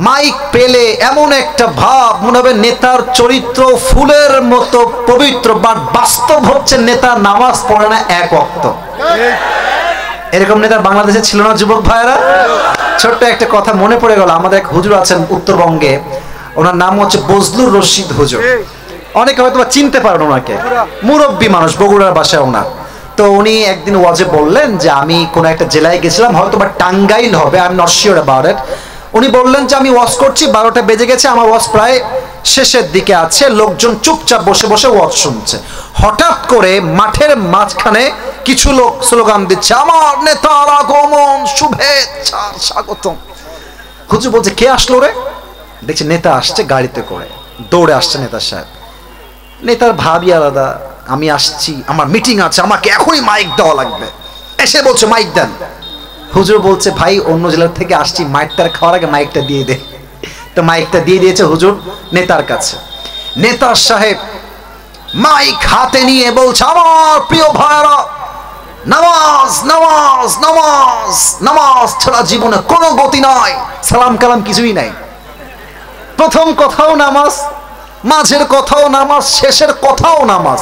মাইক পেলে এমন একটা ভাব মনে হবে নেতার চরিত্র ফুলের মতো পবিত্র, বাট বাস্তব হচ্ছে নেতা নামাজ পড়ে না এক ওয়াক্ত। এরকম নেতা বাংলাদেশে ছিল না যুবক ভাইরা? ছোট্ট একটা কথা মনে পড়ে গেল, আমাদের এক হুজুর আছেন উত্তরবঙ্গে, ওনার নাম হচ্ছে বজলুর রশিদ হুজুর। অনেকে হয়তো চিনতে পারেন ওনাকে, মুরব্বী মানুষ, বগুড়ার বাসায় ওনার। তো উনি একদিন ওয়াজে বললেন যে আমি কোন একটা জেলায় গেছিলাম, হয়তো বা টাঙ্গাইল হবে, I am not sure about it. উনি বললেন যে আমি ওয়াজ করছি, 12টা বেজে গেছে, আমার ওয়াজ প্রায় শেষের দিকে আছে, লোকজন চুপচাপ বসে বসে ওয়াজ শুনছে। হঠাৎ করে মাঠের মাঝখানে কিছু লোক স্লোগান দিচ্ছে, আমার নেতার আগমন, শুভেচ্ছা, স্বাগতম। হুজুর বলছে, কে আসলো রে? দেখছে নেতা আসছে গাড়িতে করে, দৌড়ে আসছে নেতা সাহেব। নেতার ভাবই আলাদা, আমি আসছি, আমার মিটিং আছে, আমাকে এখনই মাইক দেওয়া লাগবে। এসে বলছে মাইক দেন। হুজুর বলছে, ভাই অন্য জেলার থেকে আসছি, মাইকটা খাওয়ার আগে মাইকটা দিয়ে দে। তো মাইকটা দিয়ে দিয়েছে হুজুর নেতার কাছে। নেতা সাহেব মাইক হাতে নিয়ে বলছে, আমার প্রিয় ভাইরা, নামাজ নামাজ নামাজ, নামাজ ছাড়া জীবনে কোনো গতি নাই, সালাম কালাম কিছুই নাই। প্রথম কথাও নামাজ, মাঝের কথাও নামাজ, শেষের কথাও নামাজ।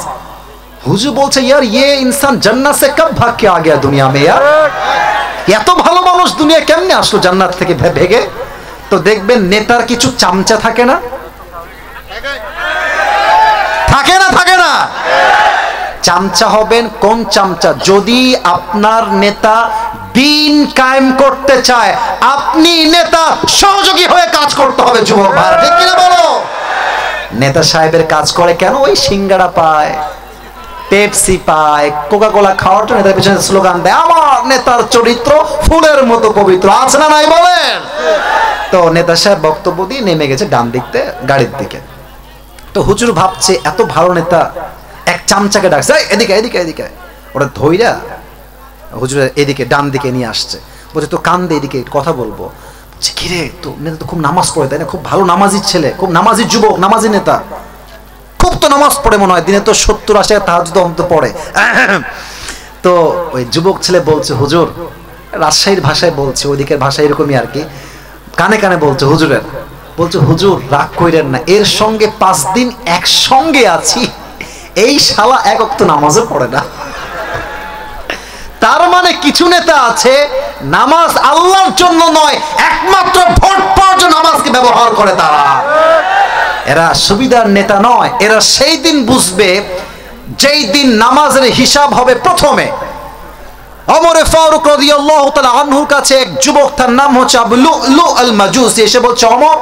হুজুর বলছে, ইয়ার ইয়ে ইনসান জান্নাত সে কব ভাগ কে আ গয়া দুনিয়া মে ইয়ার, এত ভালো মানুষ দুনিয়া কেমনে আসলো জান্নাত থেকে ভেগে? তো দেখবেন নেতার কিছু চামচা থাকে না, থাকে না, থাকে না? চামচা হবেন কোন চামচা? যদি আপনার নেতা দিন কায়েম করতে চায়, আপনি নেতা সহযোগী হয়ে কাজ করতে হবে যুবক ভাইরা। ঠিক কিনা বলো? নেতা সাহেবের কাজ করে কেন? ওই সিঙ্গাড়া পায়, পেপসি পায়, কোকা কোলা খাওয়ার জন্য নেতার পিছনে স্লোগান দেয়, আমার নেতার চরিত্র ফুলের মতো পবিত্র। আছে না নাই বলেন? তো নেতা সাহেব বক্তব্য দিয়ে নেমে গেছে ডান দিকতে গাড়ির দিকে। তো হুজুর ভাবছে, এত ভালো নেতা, এক চামচাকে ডাকছে, এদিকে এদিকে এদিকে, ওরা ধইরা হুজুরের এদিকে ডান দিকে নিয়ে আসছে। বলছে, তো কান দে, এদিকে কথা বলবো। বলছে, কিরে, তো নেতা তো খুব নামাজ পড়ে, তাই না? খুব ভালো নামাজি ছেলে, খুব নামাজি যুবক, নামাজি নেতা, খুব তো নামাজ পড়ে মনে হয়, দিনে তো 70-80 তাহাজ্জুদ অন্তত পড়ে। তো ওই যুবক ছেলে বলছে, হুজুর, রাজশাহীর ভাষায় বলছে, ওইদিকের ভাষা এরকমই আর কি, কানে কানে বলছে হুজুরের, বলছে, হুজুর রাগ কইরেন না, এর সঙ্গে 5 দিন একসঙ্গে আছি, এই শালা এক ওয়াক্ত নামাজও পড়ে না। তার মানে কিছু নেতা আছে নামাজ আল্লাহর জন্য নয়, একমাত্র ভোট পাওয়ার জন্য নামাজকে ব্যবহার করে। তারা, এরা সুবিধার নেতা নয়। এরা সেই দিন বুঝবে যেই দিন নামাজের হিসাব হবে প্রথমে। ওমরে ফারুক রাদিয়াল্লাহু তাআলা আনহুর কাছে এক যুবক, তার নাম হচ্ছে আবু লুলু আল মাজুসি, এসে বলছে, ওমর,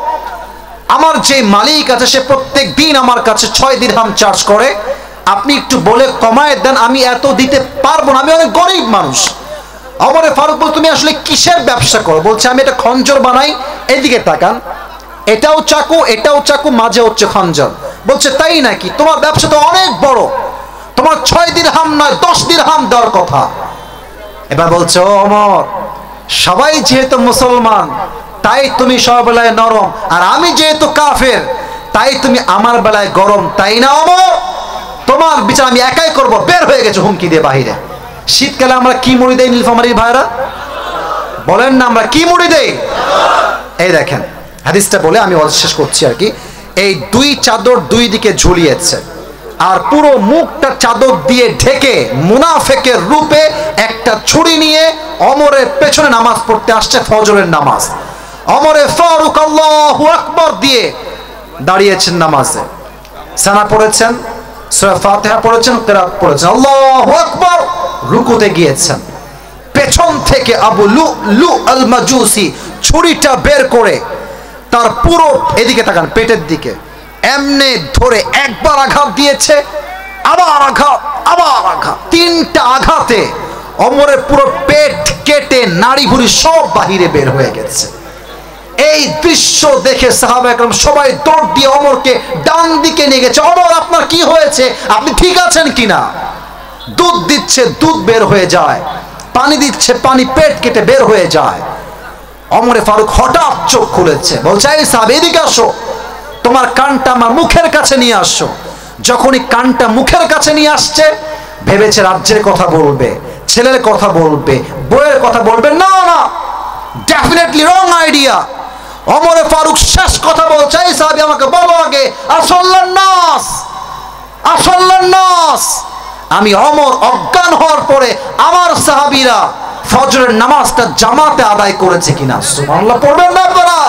আমার যে মালিক আছে সে প্রত্যেক দিন আমার কাছে 6 দিরহাম চার্জ করে, আপনি একটু বলে কমায় দেন, আমি এত দিতে পারবো না, আমি অনেক গরিব মানুষ। ওমরে ফারুক বলছে, তুমি আসলে কিসের ব্যবসা করো? বলছে, আমি এটা খঞ্জর বানাই, এদিকে তাকান, এটাও চাকু, এটাও চাকু, মাঝে হচ্ছে খঞ্জর। বলছে, তাই নাকি? তোমার ব্যবসা তো অনেক বড়, তোমার 6 দিরহাম নয় 10 দিরহাম দেওয়ার কথা। এবার বলছে, ও ওমর, সবাই যেহেতু মুসলমান তাই তুমি সবার বেলায় নরম, আর আমি যেহেতু কাফের তাই তুমি আমার বেলায় গরম, তাই না ওমর? তোমার বিচার আমি একাই করব। বের হয়ে গেছে হুমকি দিয়ে বাহিরে। শীতকালে আমরা কি মুড়ি দেই নীলফামারীর ভাইরা? বলেন না, আমরা কি মুড়ি দেই? এই দেখেন হাদিসটা বলে আমি শেষ করছি আর কি। এই 2 চাদর 2 দিকে ঝুলিয়েছে, আর পুরো মুখটা চাদর দিয়ে ঢেকে মুনাফেকের রূপে একটা ছুরি নিয়ে ওমরের পেছনে নামাজ পড়তে আসছে, ফজরের নামাজ। ওমরে ফারুক আল্লাহু আকবার দিয়ে দাঁড়িয়েছেন নামাজে, সানা পড়েছেন, সূরা ফাতিহা পড়েছেন, কিরাত পড়েছেন, আল্লাহু আকবার, রুকুতে গিয়েছেন। পেছন থেকে আবু লুলু আল মাজুসি ছুরিটা বের করে তার পুরো, এদিকে তাকান, পেটের দিকে এমনে ধরে একবার আঘাত দিয়েছে, আবার আঘাত, আবার আঘাত, 3টা আঘাতে ওমরের পুরো পেট কেটে নাড়ি ভুড়ি সব বাহিরে বের হয়ে গেছে। এই দৃশ্য দেখে সাহাবা একরাম সবাই দৌড় দিয়ে ওমরকে ডান দিকে নিয়ে গেছে। ওমর, আপনার কি হয়েছে? আপনি ঠিক আছেন কিনা? দুধ দিচ্ছে, দুধ বের হয়ে যায়, পানি দিচ্ছে, পানি পেট কেটে বের হয়ে যায়। ওমরে ফারুক হঠাৎ চোখ খুলেছে, বলছে, এই সাহাবী এদিকে আসো, তোমার কানটা আমার মুখের কাছে নিয়ে আসো। যখনই কানটা মুখের কাছে নিয়ে আসছে, ভেবেছে রাজ্যের কথা বলবে, ছেলের কথা বলবে, বইয়ের কথা বলবে। না না, ডেফিনেটলি রং আইডিয়া। ওমরে ফারুক শেষ কথা বলছে, এই সাহাবী আমাকে বলো আগে, আসল্লান নাস, আসল্লান নাস। আমি ওমর অজ্ঞান হওয়ার পরে আমার সাহাবীরা ফজরের নামাজটা জামাতে আদায় করেছে কিনা? সুবহানাল্লাহ পড়বেন না আপনারা?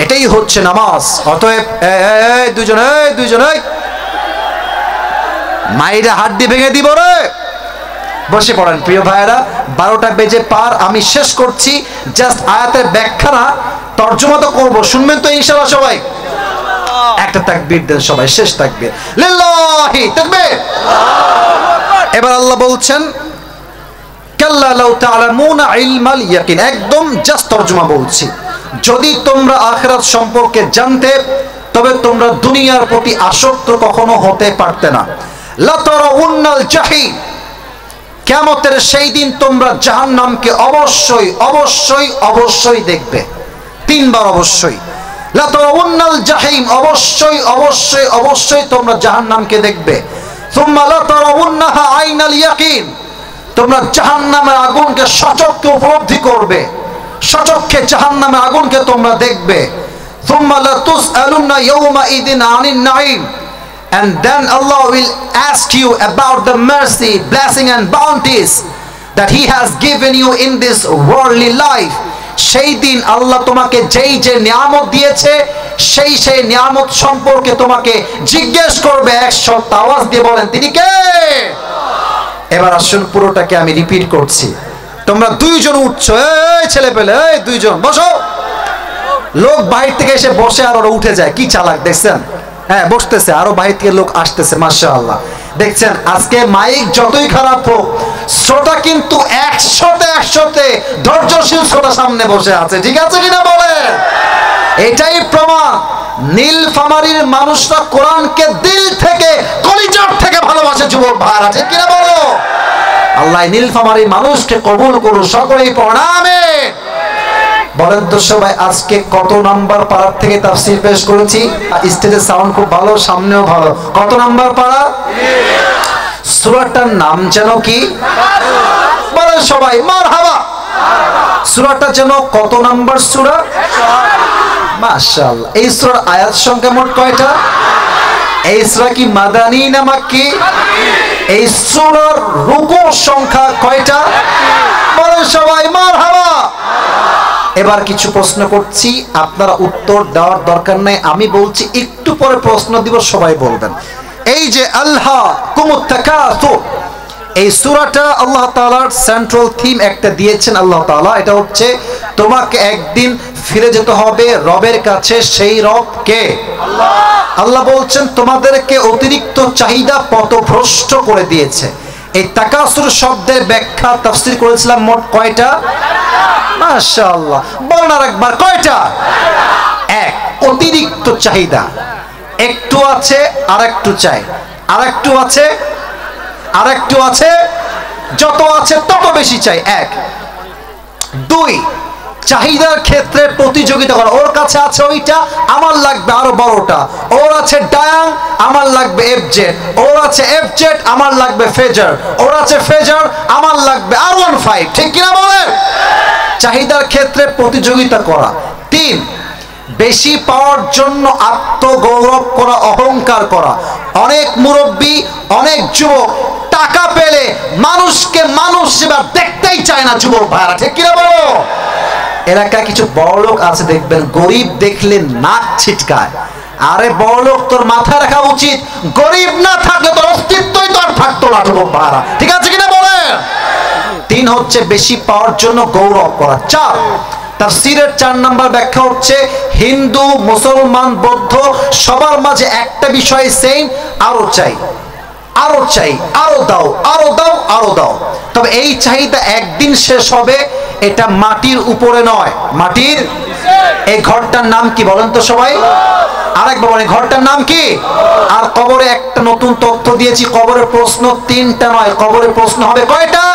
এটাই হচ্ছে নামাজ। অতএব এই দুইজন মাইরা হাড্ডি ভেঙে দিব রে। বসে পড়েন প্রিয় ভাইয়েরা, 12টা বেজে পার, আমি শেষ করছি। জাস্ট আয়াতের ব্যাখ্যা না, তর্জমা তো করবো, শুনবেন তো ইনশাআল্লাহ সবাই? একটা তাকবীর দেন সবাই, শেষ তাকবীর, লিল্লাহি তাকবীর। এবার আল্লাহ বলছেন, কাল্লা লাউ তা'লামুনা ইলমাল ইয়াকিন। একদম জাস্ট তর্জমা বলছি, যদি তোমরা আখিরাত সম্পর্কে জানতে, তবে তোমরা দুনিয়ার প্রতি আসক্ত কখনো হতে পারতে না। লা তারাউন্নাল জাহিম, কিয়ামতের সেই দিন তোমরা জাহান্নামকে অবশ্যই অবশ্যই অবশ্যই দেখবে। 3 বার অবশ্যই। লা তারাউন্নাল জাহিম, অবশ্যই অবশ্যই অবশ্যই তোমরা জাহান্নামকে দেখবে। সুম্মা লা তারাউন্নাহা আইনাল ইয়াকিন, তোমরা জাহান্নামের আগুনকে সচক্ষে উপলব্ধি করবে, সচক্ষে জাহান্নামের আগুনকে তোমরা দেখবে। সুম্মা লা তুসআলুনা ইয়াওমা ইদিন আনিন Naim, and then Allah will ask you about the mercy, blessing and bounties that He has given you in this worldly life. সেই দিন আল্লাহ তোমাকে যেই যে নিয়ামত দিয়েছে, সেই সেই নিয়ামত সম্পর্কে তোমাকে জিজ্ঞেস করবে। 100 আওয়াজ দিয়ে বলেন, তিনি কে? এবার আসুন পুরোটাকে আমি রিপিট করছি। তোমরা 2 জন উঠছো, এই ছেলে পেলে, এই 2 জন বসো। লোক বাইরে থেকে এসে বসে আর ওরা উঠে যায়, কি চালাক দেখছেন? হ্যাঁ, বসতেছে, আরো বাইরে থেকে লোক আসতেছে, মাশাআল্লাহ। দেখছেন, আজকে মাইক যতই খারাপ হোক, শ্রোতা কিন্তু 100তে ধৈর্যশীল শ্রোতা সামনে বসে আছে, ঠিক আছে কিনা বলেন? এটাই প্রমাণ নীলফামারীর মানুষরা কোরআনকে দিল থেকে, কলিজার থেকে ভালোবাসে। যুবক ভাইরা, ঠিক কিনা বলো? আল্লাহ নীলফামারীর মানুষকে কবুল করুন, সকলেই পড়েন আমিন। বলেন তো সবাই, আজকে কত নাম্বার পাড়ার থেকে তাফসীর পেশ করেছি? স্টেজের সাউন্ড খুব ভালো, সামনেও ভালো। কত নাম্বার পাড়া? সূরাটার নাম যেন কি? বলেন সবাই মারহাবা। সূরাটা যেন কত নাম্বার সূরা? মাশাআল্লাহ। এই সূরার আয়াত সংখ্যা মোট কয়টা? এই সূরা কি মাদানী না মাক্কি? এই সূরার রুকু সংখ্যা কয়টা? বলেন সবাই মারহাবা। এবার কিছু প্রশ্ন করছি, আপনারা উত্তর দেওয়ার দরকার নাই, আমি বলছি একটু পরে প্রশ্ন দিব, সবাই বলবেন। এই যে আল্লাহ কুমুত তাকাসুর, এই সূরাটা আল্লাহ তাআলার সেন্ট্রাল থিম একটা দিয়েছেন আল্লাহ তাআলা। এটা হচ্ছে তোমাকে একদিন ফিরে যেতে হবে রবের কাছে। সেই রব কে? আল্লাহ। আল্লাহ বলছেন তোমাদেরকে অতিরিক্ত চাহিদা পথভ্রষ্ট করে দিয়েছে। এই তাকাসুর শব্দের ব্যাখ্যা তাফসীর করেছিলাম মোট কয়টা? মাশাআল্লাহ। বলেন আরেকবার, কয়টা? 1। অতিরিক্ত চাহিদা, একটু আছে আর একটু চাই, আর একটু আছে আর একটু আছে, যত আছে তত বেশি চাই। 1। 2, চাহিদার ক্ষেত্রে প্রতিযোগিতা করা। ওর কাছে আছে ওইটা, আমার লাগবে আরো বড়টা। ওর আছে ডায়াং, আমার লাগবে এফজেড। ওর আছে এফজেড, আমার লাগবে ফেজার। ওর আছে ফেজার, আমার লাগবে R15। ঠিক কিনা বলেন? চাহিদার ক্ষেত্রে প্রতিযোগিতা করা। 3, বেশি পাওয়ার জন্য আত্মগৌরব করা, অহংকার করা। অনেক মুরব্বী, অনেক যুবক টাকা পেলে মানুষকে মানুষ সেবা দেখতেই চায় না। যুবক ভাইরা, ঠিক কিনা বলো? এলাকায় কিছু বড় লোক আছে, দেখবেন গরিব দেখলে নাক ছিটকায়। আরে বড় লোক, তোর মাথায় রাখা উচিত, গরিব না থাকলে তোর অস্তিত্বই তো আর থাকতো না। যুবক ভাইরা, ঠিক আছে কিনা বলেন? 3 হচ্ছে বেশি পাওয়ার জন্য গৌরব করা। 4, তাফসীরের 4 নাম্বার ব্যাখ্যা হচ্ছে হিন্দু, মুসলমান, বৌদ্ধ সবার মাঝে একটা বিষয় সেম, আরো চাই, আরো চাই, আরো দাও, আরো দাও, আরো দাও। তবে এই চাহিদা একদিন শেষ হবে, এটা মাটির উপরে নয়, মাটির এই ঘরটার নাম কি বলেন তো সবাই? আরেকবার বলেন, ঘরটার নাম কি? আর কবরে একটা নতুন তথ্য দিয়েছি, কবরের প্রশ্ন 3টা নয়, কবরের প্রশ্ন হবে কয়টা?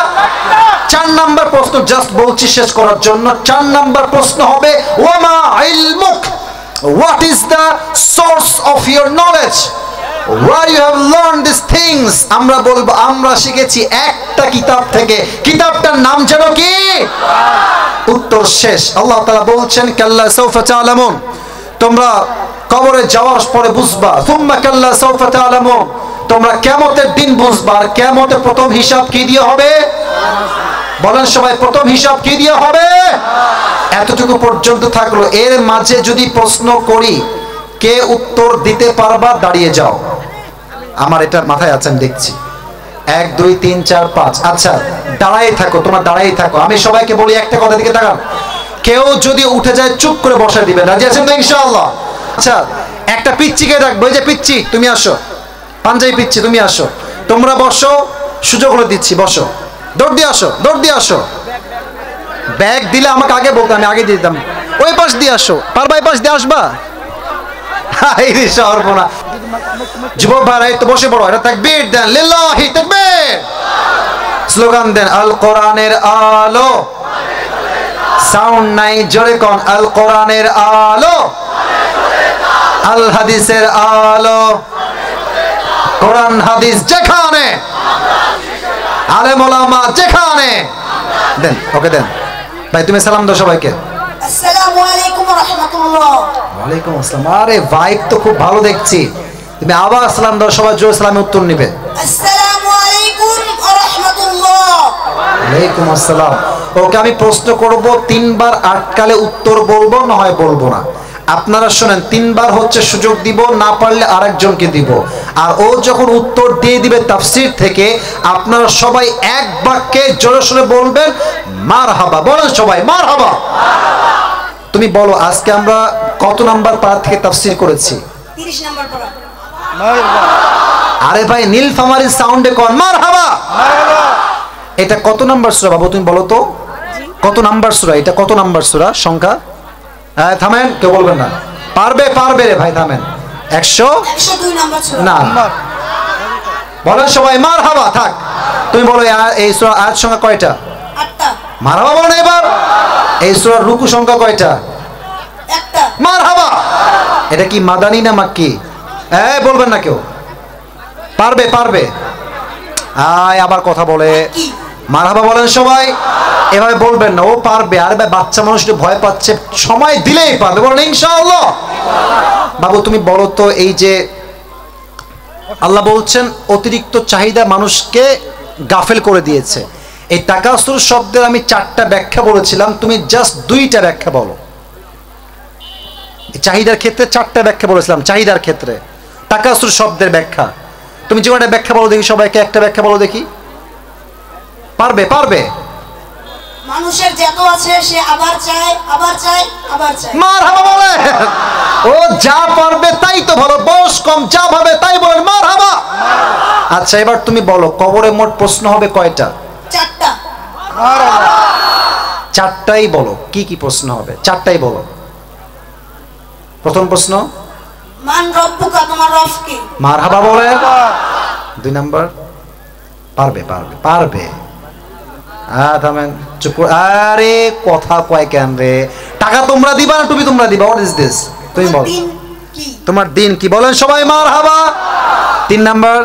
4 নাম্বার প্রশ্ন, জাস্ট বলছি শেষ করার জন্য। 4 নাম্বার প্রশ্ন হবে ওয়ামা ইলমুক, what is the source of your knowledge, where you have learned these things। আমরা বলবো আমরা শিখেছি একটা কিতাব থেকে, কিতাবটার নাম যেন কি? উত্তর শেষ। আল্লাহ তাআলা বলছেন কাল্লা সাউফা তা'লামুন, তোমরা কবরে যাওয়ার পরে বুঝবা, সুম্মা কাল্লা সাউফা তা'লামুন, তোমরা কিয়ামতের দিন বুঝবা। আর কিয়ামতের প্রথম হিসাব কি দিয়ে হবে? বলেন সবাই, প্রথম হিসাব কি দিয়ে হবে? এতটুকু পর্যন্ত থাকলো। এর মাঝে যদি প্রশ্ন করি, কে উত্তর দিতে পারবা? দাঁড়িয়ে যাও। আমার এটা মাথায় আছে, আমি দেখছি 1 2 3 4 5। আচ্ছা দাঁড়াই থাকো, তোমরা দাঁড়াই থাকো। আমি সবাইকে বলি একটা কথা দিকে তাকান, কেউ যদি উঠে যায় চুপ করে বসে দিবেন। রাজি আছেন তো ইনশাআল্লাহ? আচ্ছা একটা পিচ্চিকে ডাকবো, এই যে পিচ্চি তুমি আসো, পাঞ্জাবি পিচ্চি তুমি আসো, তোমরা বসো, সুযোগ হলে দিচ্ছি, বসো, দৌড় দিয়ে আসো, দৌড় দিয়ে আসো। ব্যাগ দিলে আমাকে আগে বলতো, আমি আগে দিয়ে দিতাম। ওই পাশ দিয়ে আসো, পারবা এই পাশ দিয়ে আসবা? যুবক ভাইরা এই তো বসে পড়ো, এটা তাকবীর দেন, লিল্লাহি তাকবীর, স্লোগান দেন আল কোরআনের আলো। সাউন্ড নাই, জোরে কোন আল কোরআনের আলো, আল হাদিসের আলো। কোরআন হাদিস যেখানে, আলেম ওলামা যেখানে। দেন, ওকে দেন ভাই, তুমি সালাম দাও সবাইকে। আসসালামু আলাইকুম ওয়া রাহমাতুল্লাহ। ওয়ালাইকুম আসসালাম। আরে ভাইব তো খুব ভালো দেখছি, তুমি আবার সালাম দাও, সবাই জোরে সালামে উত্তর নিবে। আসসালামু আলাইকুম ওয়া রাহমাতুল্লাহ। ওয়ালাইকুম আসসালাম। ওকে আমি প্রশ্ন করব, 3 বার আটকালে উত্তর বলবো, না হয় বলবো না। আপনারা শুনেন, 3 বার হচ্ছে সুযোগ দিব, না পারলে আরেকজনকে দিব। আর ও যখন উত্তর দিয়ে দিবে তাফসীর থেকে, আপনারা সবাই এক বাক্যে জোরে সোরে বলবেন মারহাবা। বলেন সবাই মারহাবা। তুমি বলো আজকে আমরা কত নাম্বার পারা থেকে তাফসীর করেছি? 30 নাম্বার পড়া। আরে ভাই নীলফামারী সাউন্ডে কোন মারহাবা। এটা কত নাম্বার সূরা বাবু তুমি বলো তো? কত নাম্বার সূরা এটা? কত নাম্বার সূরা সংখ্যা? হ্যাঁ থামেন, কেউ বলবেন না। পারবে পারবে রে ভাই, থামেন। 102 নাম্বার সূরা। না, বলেন সবাই মারহাবা। থাক, তুমি বলো এই সূরা আয়াত সংখ্যা কয়টা? 8টা। মারহাবা বলো এবার। এই সূরার রুকু সংখ্যা কয়টা? 1টা। মারহাবা। এটা কি মাদানী না মাক্কি? বলবেন না কেউ? পারবে পারবে। আবার কথা বলে মারহাবা বলেন সবাই। এভাবে বলবেন না, ও পারবে। আর ভাই বাচ্চা মানুষ একটু ভয় পাচ্ছে, সময় দিলেই পারবে। বলেন ইনশাআল্লাহ। বাবু তুমি বলো তো, এই যে আল্লাহ বলছেন অতিরিক্ত চাহিদা মানুষকে গাফেল করে দিয়েছে, এই তাকাসুর শব্দের আমি 4টা ব্যাখ্যা বলেছিলাম, তুমি জাস্ট 2টা ব্যাখ্যা বলো। চাহিদার ক্ষেত্রে 4টা ব্যাখ্যা বলেছিলাম, চাহিদার ক্ষেত্রে তাকাসুর শব্দের ব্যাখ্যা। তুমি যে একটা ব্যাখ্যা বলো দেখি, সবাইকে একটা ব্যাখ্যা বলো দেখি। পারবে পারবে। মানুষের যত আছে সে আবার চায়, আবার চায়, আবার চায়। মারহাবা বলে। ও যা পারবে তাই তো ভালো, বয়স কম, যা ভাবে তাই বলে মারহাবা। আচ্ছা এবার তুমি বলো, কবরে মোট প্রশ্ন হবে কয়টা? 4টা। 4টাই বলো। কি কি প্রশ্ন হবে? 4টাই বলো। প্রথম প্রশ্ন মান রব্বুকা, তোমার রব কে? মারহাবা বলে। 2 নাম্বার পারবে পারবে পারবে। থামেন, চুপ। আরে কথা কয় কেন রে? টাকা তোমরা দিবা না টুপি তোমরা দিবা? What is this? তুমি বল তোমার দিন কি? বলেন সবাই মারহাবা। 3 নাম্বার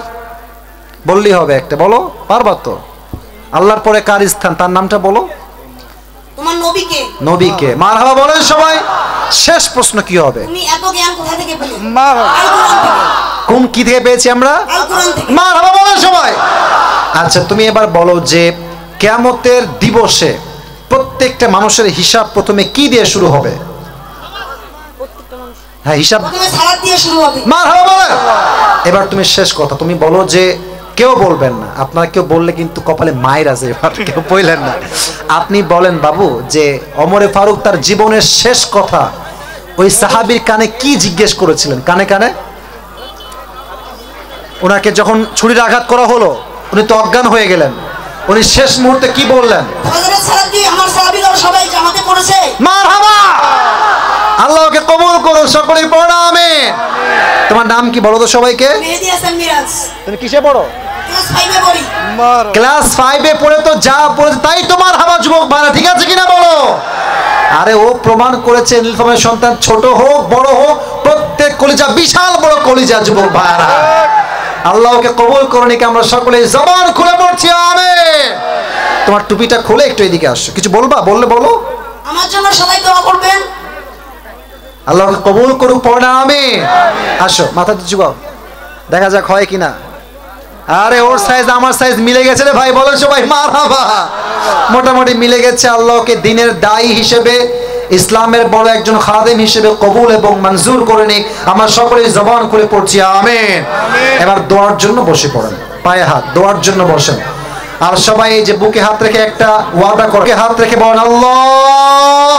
বললেই হবে একটা, বলো। পারবা তো? আল্লাহর পরে কার স্থান, তার নামটা বলো। তোমার নবীকে। নবীকে। মারহাবা বলেন সবাই। শেষ প্রশ্ন কি হবে? তুমি এত জ্ঞান কোথা থেকে পেলে? মারহাবা। আল কোরআন থেকে। কোন কি থেকে পেয়েছি আমরা? আল কোরআন থেকে। মারহাবা বলেন সবাই। আচ্ছা তুমি এবার বলো যে কিয়ামতের দিবসে প্রত্যেকটা মানুষের হিসাব প্রথমে কি দিয়ে শুরু হবে? হ্যাঁ হিসাব প্রথমে সালাত দিয়ে শুরু হবে। মারহাবা বলেন। এবার তুমি শেষ কথা তুমি বলো যে, কেউ বলবেন না, আপনারা কেউ বললে কিন্তু কপালে মায়ের আছে, এবার কেউ বললেন না। আপনি বলেন বাবু যে ওমরে ফারুক তার জীবনের শেষ কথা ওই সাহাবীর কানে কি জিজ্ঞেস করেছিলেন? কানে কানে ওনাকে যখন ছুরির আঘাত করা হলো, উনি তো অজ্ঞান হয়ে গেলেন। উনি শেষ মুহূর্তে কি বললেন? ফজরের সালাত দিয়ে আমার সাহাবীরা সবাই জামাতে পড়েছে। মারহাবা, আল্লাহকে কবুল করুন, সকলেই পড়ো আমিন। তোমার নাম কি বলো তো সবাইকে? মেহেদী হাসান মিরাজ। তুমি কিসে পড়ো? ক্লাস 5 এ পড়ি। ক্লাস 5 এ পড়ে তো যা পড়েছে তাই তোমার হাবা যুবক ভাইরা, ঠিক আছে কিনা বলো? আরে ও প্রমাণ করেছে নীলফামারীর সন্তান ছোট হোক বড় হোক প্রত্যেক কলিজা বিশাল বড় কলিজা যুবক ভাইরা। আল্লাহকে কবুল করুন, একে আমরা সকলে জবান খুলে পড়ছি আমিন। তোমার টুপিটা খুলে একটু এদিকে আসো, কিছু বলবা? বললে বলো। আমার জন্য সবাই দোয়া করবেন। আল্লাহকে কবুল করুক, পড়া আমিন। আসো, মাথা ঝুঁকাও, দেখা যাক হয় কিনা। আরে ওর সাইজ আমার সাইজ মিলে গেছে রে ভাই, বলো সবাই মারহাবা। মোটামুটি মিলে গেছে। আল্লাহকে দিনের দায়ী হিসেবে, ইসলামের বড় একজন খাদেম হিসেবে কবুল এবং মঞ্জুর করে নিক। আমরা সকলেই জবান খুলে পড়ছি আমিন। এবার দোয়ার জন্য বসে পড়েন, পায়ে হাত, দোয়ার জন্য বসেন। আর সবাই এই যে বুকে হাত রেখে একটা ওয়াদা করে, হাত রেখে বলেন আল্লাহ।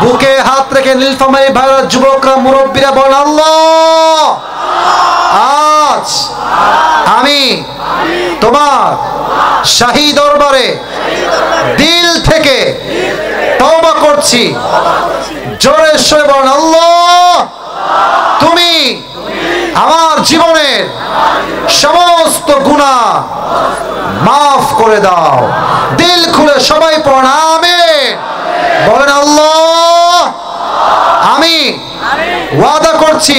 বুকে হাত রেখে নীলফামারী ভাইরা, যুবকরা, মুরব্বীরা বলেন আল্লাহ, আজ আমি তোমার শাহী দরবারে দিল থেকে তওবা করছি। জোরে সরে বলেন আল্লাহ, তুমি আমার জীবনের সমস্ত গুনাহ মাফ করে দাও। দিল খুলে সবাই পড়েন আমিন। বলেন আল্লাহ, আমি ওয়াদা করছি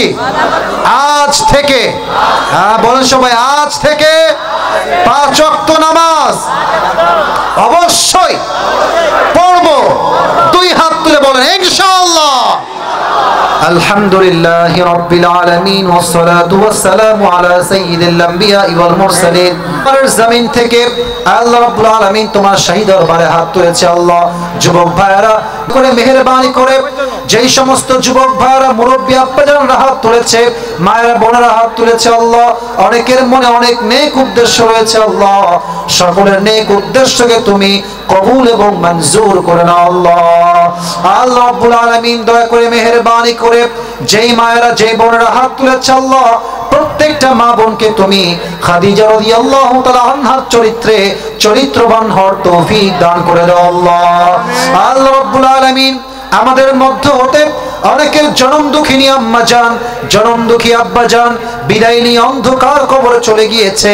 আজ থেকে, বলেন সবাই, আজ থেকে 5 ওয়াক্ত নামাজ অবশ্যই পড়বো। 2 হাত তুলে বলেন ইনশাআল্লাহ। আলহামদুলিল্লাহ রাব্বিল আলামিন ওয়াসসালাতু ওয়াসসালামু আলা সাইয়্যিদিল আমবিয়া ওয়াল মুরসালিন। জমিন থেকে আল্লাহ রাব্বুল আলামিন তোমার শাহী দরবারে হাত তুলেছে। আল্লাহ, যুবক ভাইরা করে মেহেরবানি করে যেই সমস্ত যুবক ভাইরা, মুরব্বী আব্বাজানরা হাত তুলেছে, মায়েরা বোনেরা হাত তুলেছে, আল্লাহ অনেকের মনে অনেক নেক উদ্দেশ্য রয়েছে। আল্লাহ সকলের নেক উদ্দেশ্যকে তুমি কবুল এবং মঞ্জুর করে নাও। আল্লাহ আল্লাহ রাব্বুল আলামিন দয়া করে মেহেরবানি করে যেই মায়েরা, যেই বোনেরা হাত তুলেছে, আল্লাহ প্রত্যেকটা মা বোনকে তুমি খাদিজা রাদিয়াল্লাহু তাআলা আনহার চরিত্রে চরিত্রবান হওয়ার তৌফিক দান করে দাও। আল্লাহ আল্লাহ রাব্বুল আলামিন আমাদের মধ্য হতে অনেকের জনম দুঃখিনী আম্মা জান, জনম দুঃখী আব্বা জান বিদায় নিয়ে অন্ধকার কবরে চলে গিয়েছে।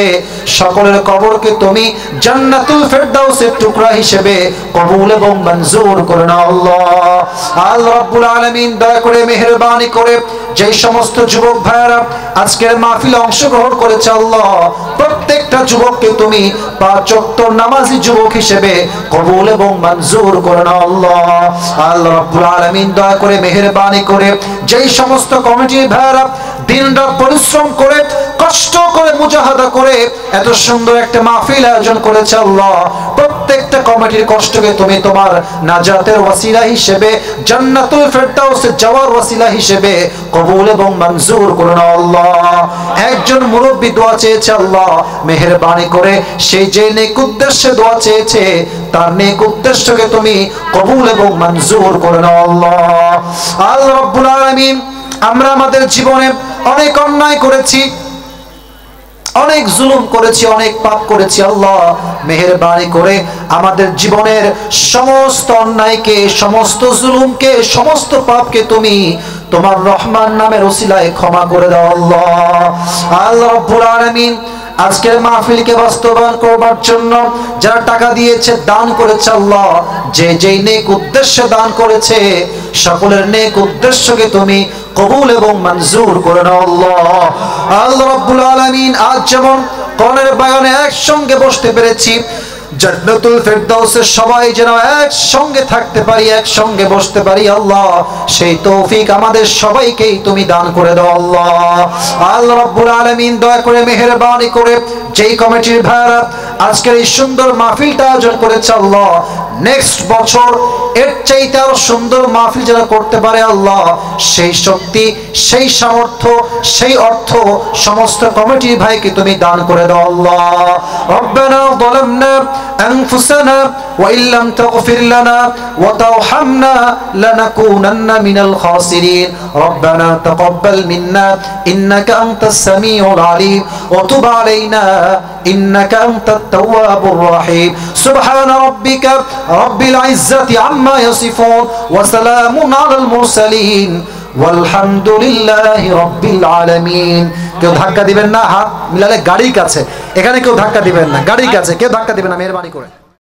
সকলের কবরকে তুমি জান্নাতুল ফেরদাউসের টুকরা হিসেবে কবুল এবং মঞ্জুর করে নাও। আল্লাহ আল্লাহ রাব্বুল আলামিন দয়া করে মেহেরবানি করে যেই সমস্ত যুবক ভাইরা আজকের মাহফিলে অংশগ্রহণ করেছে, আল্লাহ প্রত্যেকটা যুবককে তুমি 5 ওয়াক্ত নামাজি যুবক হিসেবে কবুল এবং মঞ্জুর করে নাও। আল্লাহ আল্লাহ রাব্বুল আলামিন দয়া করে মেহেরবানি করে যেই সমস্ত কমিটির ভাইরা দিনরাত পরিশ্রম করে কষ্ট করে মুজাহাদা করে এত সুন্দর একটা মাহফিল আয়োজন করেছে, আল্লাহ প্রত্যেকটা কমিটির কষ্টকে তুমি তোমার নাজাতের ওয়াসিলা হিসেবে, জান্নাতুল ফেরদাউসে যাওয়ার ওয়াসিলা হিসেবে কবুল এবং মঞ্জুর করে নাও। আল্লাহ একজন মুরব্বী দোয়া চেয়েছে, আল্লাহ মেহেরবানি করে সেই যে নেক উদ্দেশ্যে দোয়া চেয়েছে তার নেক উদ্দেশ্যকে তুমি কবুল এবং মঞ্জুর করে নাও। আল্লাহ আল্লাহ রাব্বুল আলামিন আমরা আমাদের জীবনে অনেক অন্যায় করেছি, অনেক জুলুম করেছি, অনেক পাপ করেছি। আল্লাহ মেহেরবানি করে আমাদের জীবনের সমস্ত অন্যায়কে, সমস্ত জুলুমকে, সমস্ত পাপকে তুমি তোমার রহমান নামের ওসিলায় ক্ষমা করে দাও। আল্লাহ আল্লাহ রাব্বুল আলামিন আজকের মাহফিলকে বাস্তবায়ন করবার জন্য যারা টাকা দিয়েছে, দান করেছে, আল্লাহ যে যেই নেক উদ্দেশ্যে দান করেছে সকলের নেক উদ্দেশ্যকে তুমি কবুল এবং মঞ্জুর করে নাও। আল্লাহ আল্লাহ রাব্বুল আলামিন আজ যেমন কোরআনের বাগানে একসঙ্গে বসতে পেরেছি, জান্নাতুল ফেরদাউসে সবাই যেন একসঙ্গে থাকতে পারি, একসঙ্গে বসতে পারি, আল্লাহ সেই তৌফিক আমাদের সবাইকেই তুমি দান করে দাও। আল্লাহ আল্লাহ রাব্বুল আলামিন দয়া করে মেহেরবানি করে যেই কমিটির ভাইরা আজকের এই সুন্দর মাহফিলটা আয়োজন করেছে, আল্লাহ নেক্সট বছর এর চাইতে আরো সুন্দর মাহফিল যারা করতে পারে আল্লাহ সেই শক্তি, সেই সামর্থ্য, সেই অর্থ সমস্ত কমিটি ভাইকে তুমি দান করে দাও আল্লাহ। রব্বানা যালামনা আনফুসানা ওয়া ইল্লাম তাগফির লানা ওয়া তারহামনা লানাকুনান্না মিনাল খাসিরিন। রব্বানা তাকাব্বাল মিন্না ইন্নাকা আনতাস সামিউল আলিম ওয়া তুব আলাইনা ইন্নাকা আনতাত তাওয়াবুর রহিম। সুবহান রাব্বিকা রাব্বিল ইজ্জাতি আম্মা ইয়াসিফুন ওয়া সালামুন আলাল মুরসালিন ওয়ালহামদুলিল্লাহি রাব্বিল আলামিন। কেউ ধাক্কা দিবেন না, হাত মিলালে গাড়ির কাছে, এখানে কেউ ধাক্কা দিবেন না, গাড়ির কাছে কেউ ধাক্কা দিবেন না মেহেরবানি করে।